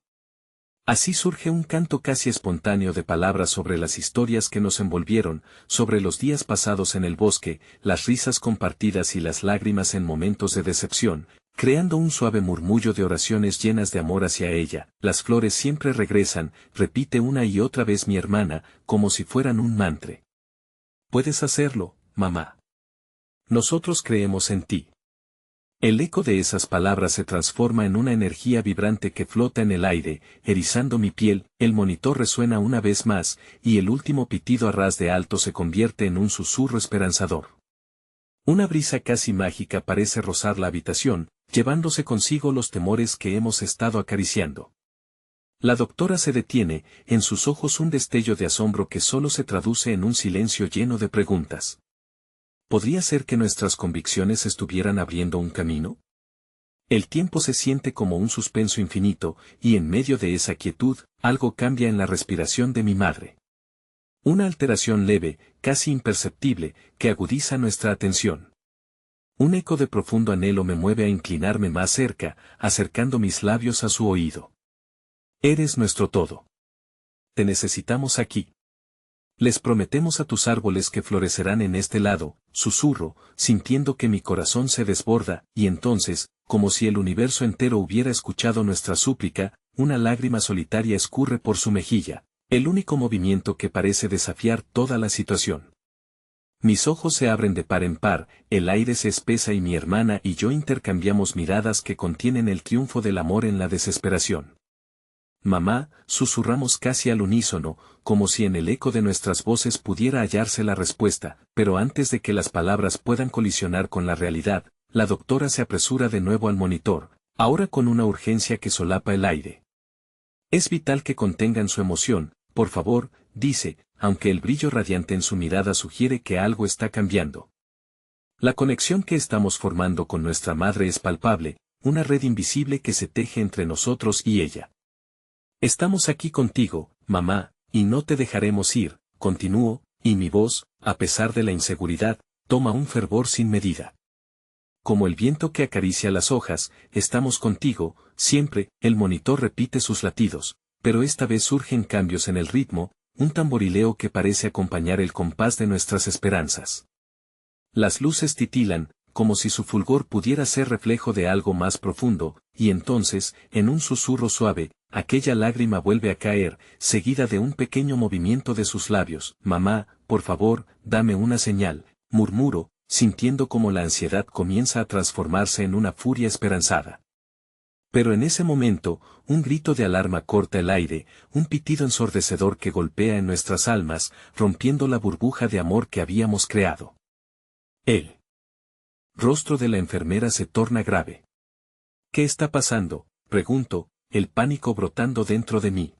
Así surge un canto casi espontáneo de palabras sobre las historias que nos envolvieron, sobre los días pasados en el bosque, las risas compartidas y las lágrimas en momentos de decepción, creando un suave murmullo de oraciones llenas de amor hacia ella. Las flores siempre regresan, repite una y otra vez mi hermana, como si fueran un mantra. Puedes hacerlo, mamá. Nosotros creemos en ti. El eco de esas palabras se transforma en una energía vibrante que flota en el aire, erizando mi piel. El monitor resuena una vez más, y el último pitido a ras de alto se convierte en un susurro esperanzador. Una brisa casi mágica parece rozar la habitación, llevándose consigo los temores que hemos estado acariciando. La doctora se detiene, en sus ojos un destello de asombro que solo se traduce en un silencio lleno de preguntas. ¿Podría ser que nuestras convicciones estuvieran abriendo un camino? El tiempo se siente como un suspenso infinito, y en medio de esa quietud, algo cambia en la respiración de mi madre. Una alteración leve, casi imperceptible, que agudiza nuestra atención. Un eco de profundo anhelo me mueve a inclinarme más cerca, acercando mis labios a su oído. Eres nuestro todo. Te necesitamos aquí. Les prometemos a tus árboles que florecerán en este lado, susurro, sintiendo que mi corazón se desborda, y entonces, como si el universo entero hubiera escuchado nuestra súplica, una lágrima solitaria escurre por su mejilla, el único movimiento que parece desafiar toda la situación. Mis ojos se abren de par en par, el aire se espesa y mi hermana y yo intercambiamos miradas que contienen el triunfo del amor en la desesperación. Mamá, susurramos casi al unísono, como si en el eco de nuestras voces pudiera hallarse la respuesta, pero antes de que las palabras puedan colisionar con la realidad, la doctora se apresura de nuevo al monitor, ahora con una urgencia que solapa el aire. Es vital que contengan su emoción, por favor, dice, aunque el brillo radiante en su mirada sugiere que algo está cambiando. La conexión que estamos formando con nuestra madre es palpable, una red invisible que se teje entre nosotros y ella. Estamos aquí contigo, mamá, y no te dejaremos ir, continúo, y mi voz, a pesar de la inseguridad, toma un fervor sin medida. Como el viento que acaricia las hojas, estamos contigo, siempre, el monitor repite sus latidos, pero esta vez surgen cambios en el ritmo, un tamborileo que parece acompañar el compás de nuestras esperanzas. Las luces titilan, como si su fulgor pudiera ser reflejo de algo más profundo, y entonces, en un susurro suave, aquella lágrima vuelve a caer, seguida de un pequeño movimiento de sus labios. Mamá, por favor, dame una señal, murmuro, sintiendo como la ansiedad comienza a transformarse en una furia esperanzada. Pero en ese momento, un grito de alarma corta el aire, un pitido ensordecedor que golpea en nuestras almas, rompiendo la burbuja de amor que habíamos creado. El rostro de la enfermera se torna grave. ¿Qué está pasando?, pregunto, el pánico brotando dentro de mí.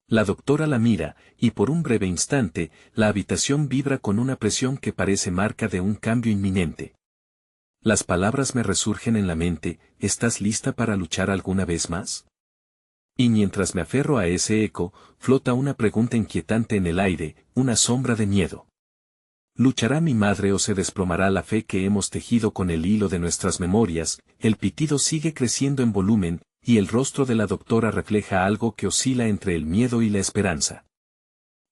La doctora la mira, y por un breve instante, la habitación vibra con una presión que parece marca de un cambio inminente. Las palabras me resurgen en la mente, ¿estás lista para luchar alguna vez más? Y mientras me aferro a ese eco, flota una pregunta inquietante en el aire, una sombra de miedo. ¿Luchará mi madre o se desplomará la fe que hemos tejido con el hilo de nuestras memorias? El pitido sigue creciendo en volumen, y el rostro de la doctora refleja algo que oscila entre el miedo y la esperanza.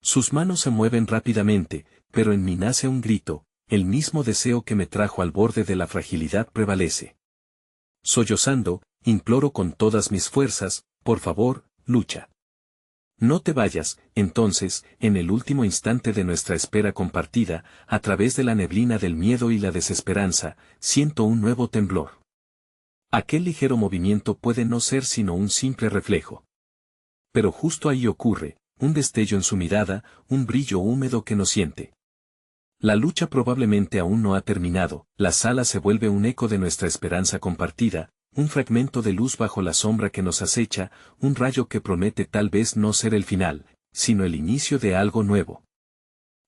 Sus manos se mueven rápidamente, pero en mí nace un grito, el mismo deseo que me trajo al borde de la fragilidad prevalece. Sollozando, imploro con todas mis fuerzas, por favor, lucha. No te vayas. Entonces, en el último instante de nuestra espera compartida, a través de la neblina del miedo y la desesperanza, siento un nuevo temblor. Aquel ligero movimiento puede no ser sino un simple reflejo. Pero justo ahí ocurre, un destello en su mirada, un brillo húmedo que nos siente. La lucha probablemente aún no ha terminado, la sala se vuelve un eco de nuestra esperanza compartida, un fragmento de luz bajo la sombra que nos acecha, un rayo que promete tal vez no ser el final, sino el inicio de algo nuevo.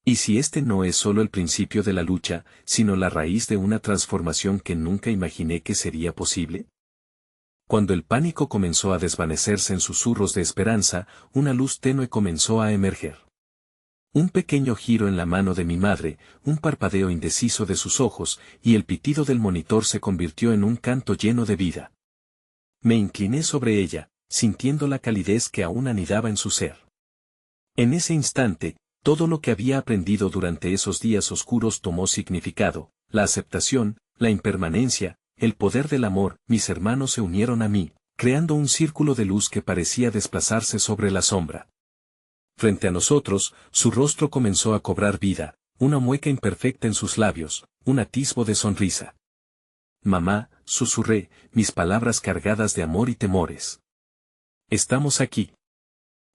¿Y si este no es solo el principio de la lucha, sino la raíz de una transformación que nunca imaginé que sería posible? Cuando el pánico comenzó a desvanecerse en susurros de esperanza, una luz tenue comenzó a emerger. Un pequeño giro en la mano de mi madre, un parpadeo indeciso de sus ojos, y el pitido del monitor se convirtió en un canto lleno de vida. Me incliné sobre ella, sintiendo la calidez que aún anidaba en su ser. En ese instante, todo lo que había aprendido durante esos días oscuros tomó significado, la aceptación, la impermanencia, el poder del amor. Mis hermanos se unieron a mí, creando un círculo de luz que parecía desplazarse sobre la sombra. Frente a nosotros, su rostro comenzó a cobrar vida, una mueca imperfecta en sus labios, un atisbo de sonrisa. Mamá, susurré, mis palabras cargadas de amor y temores. Estamos aquí.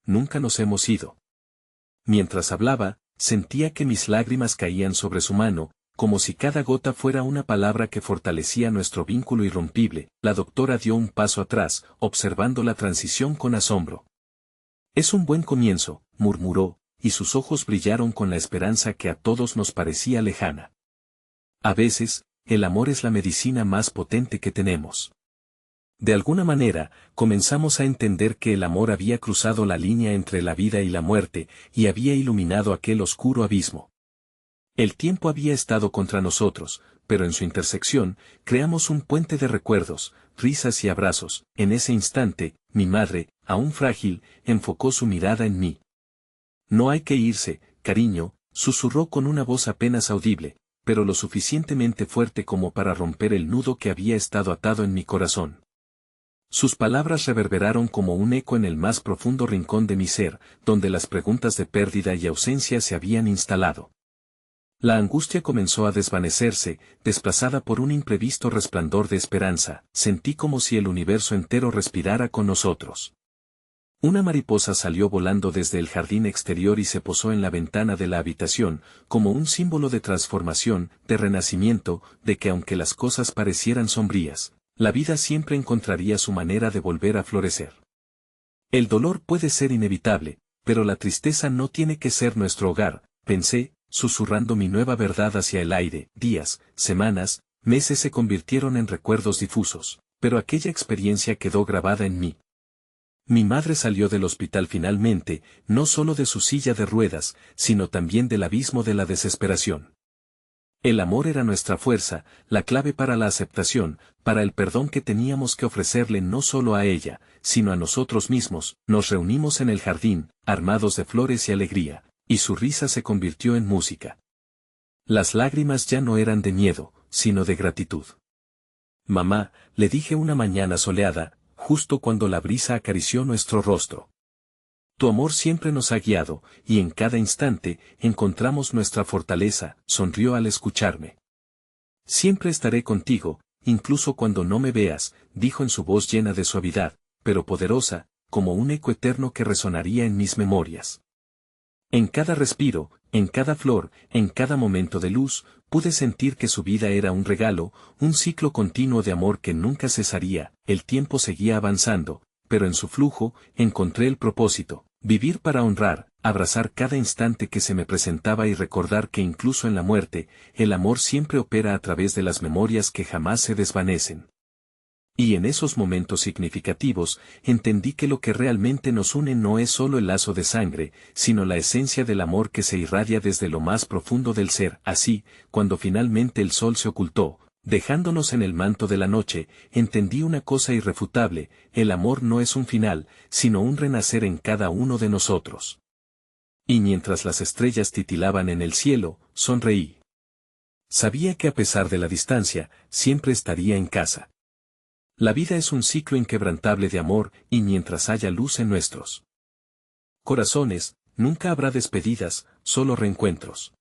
Nunca nos hemos ido. Mientras hablaba, sentía que mis lágrimas caían sobre su mano, como si cada gota fuera una palabra que fortalecía nuestro vínculo irrompible. La doctora dio un paso atrás, observando la transición con asombro. Es un buen comienzo, murmuró, y sus ojos brillaron con la esperanza que a todos nos parecía lejana. A veces, el amor es la medicina más potente que tenemos. De alguna manera, comenzamos a entender que el amor había cruzado la línea entre la vida y la muerte, y había iluminado aquel oscuro abismo. El tiempo había estado contra nosotros, pero en su intersección, creamos un puente de recuerdos, risas y abrazos. En ese instante, mi madre, aún frágil, enfocó su mirada en mí. No hay que irse, cariño, susurró con una voz apenas audible, pero lo suficientemente fuerte como para romper el nudo que había estado atado en mi corazón. Sus palabras reverberaron como un eco en el más profundo rincón de mi ser, donde las preguntas de pérdida y ausencia se habían instalado. La angustia comenzó a desvanecerse, desplazada por un imprevisto resplandor de esperanza. Sentí como si el universo entero respirara con nosotros. Una mariposa salió volando desde el jardín exterior y se posó en la ventana de la habitación, como un símbolo de transformación, de renacimiento, de que aunque las cosas parecieran sombrías, la vida siempre encontraría su manera de volver a florecer. El dolor puede ser inevitable, pero la tristeza no tiene que ser nuestro hogar, pensé, susurrando mi nueva verdad hacia el aire. Días, semanas, meses se convirtieron en recuerdos difusos, pero aquella experiencia quedó grabada en mí. Mi madre salió del hospital finalmente, no solo de su silla de ruedas, sino también del abismo de la desesperación. El amor era nuestra fuerza, la clave para la aceptación, para el perdón que teníamos que ofrecerle no solo a ella, sino a nosotros mismos. Nos reunimos en el jardín, armados de flores y alegría, y su risa se convirtió en música. Las lágrimas ya no eran de miedo, sino de gratitud. Mamá, le dije una mañana soleada, justo cuando la brisa acarició nuestro rostro. Tu amor siempre nos ha guiado, y en cada instante encontramos nuestra fortaleza. Sonrió al escucharme. Siempre estaré contigo, incluso cuando no me veas, dijo en su voz llena de suavidad, pero poderosa, como un eco eterno que resonaría en mis memorias. En cada respiro, en cada flor, en cada momento de luz, pude sentir que su vida era un regalo, un ciclo continuo de amor que nunca cesaría. El tiempo seguía avanzando, pero en su flujo, encontré el propósito, vivir para honrar, abrazar cada instante que se me presentaba y recordar que incluso en la muerte, el amor siempre opera a través de las memorias que jamás se desvanecen. Y en esos momentos significativos, entendí que lo que realmente nos une no es solo el lazo de sangre, sino la esencia del amor que se irradia desde lo más profundo del ser. Así, cuando finalmente el sol se ocultó, dejándonos en el manto de la noche, entendí una cosa irrefutable: el amor no es un final, sino un renacer en cada uno de nosotros. Y mientras las estrellas titilaban en el cielo, sonreí. Sabía que a pesar de la distancia, siempre estaría en casa. La vida es un ciclo inquebrantable de amor, y mientras haya luz en nuestros corazones, nunca habrá despedidas, solo reencuentros.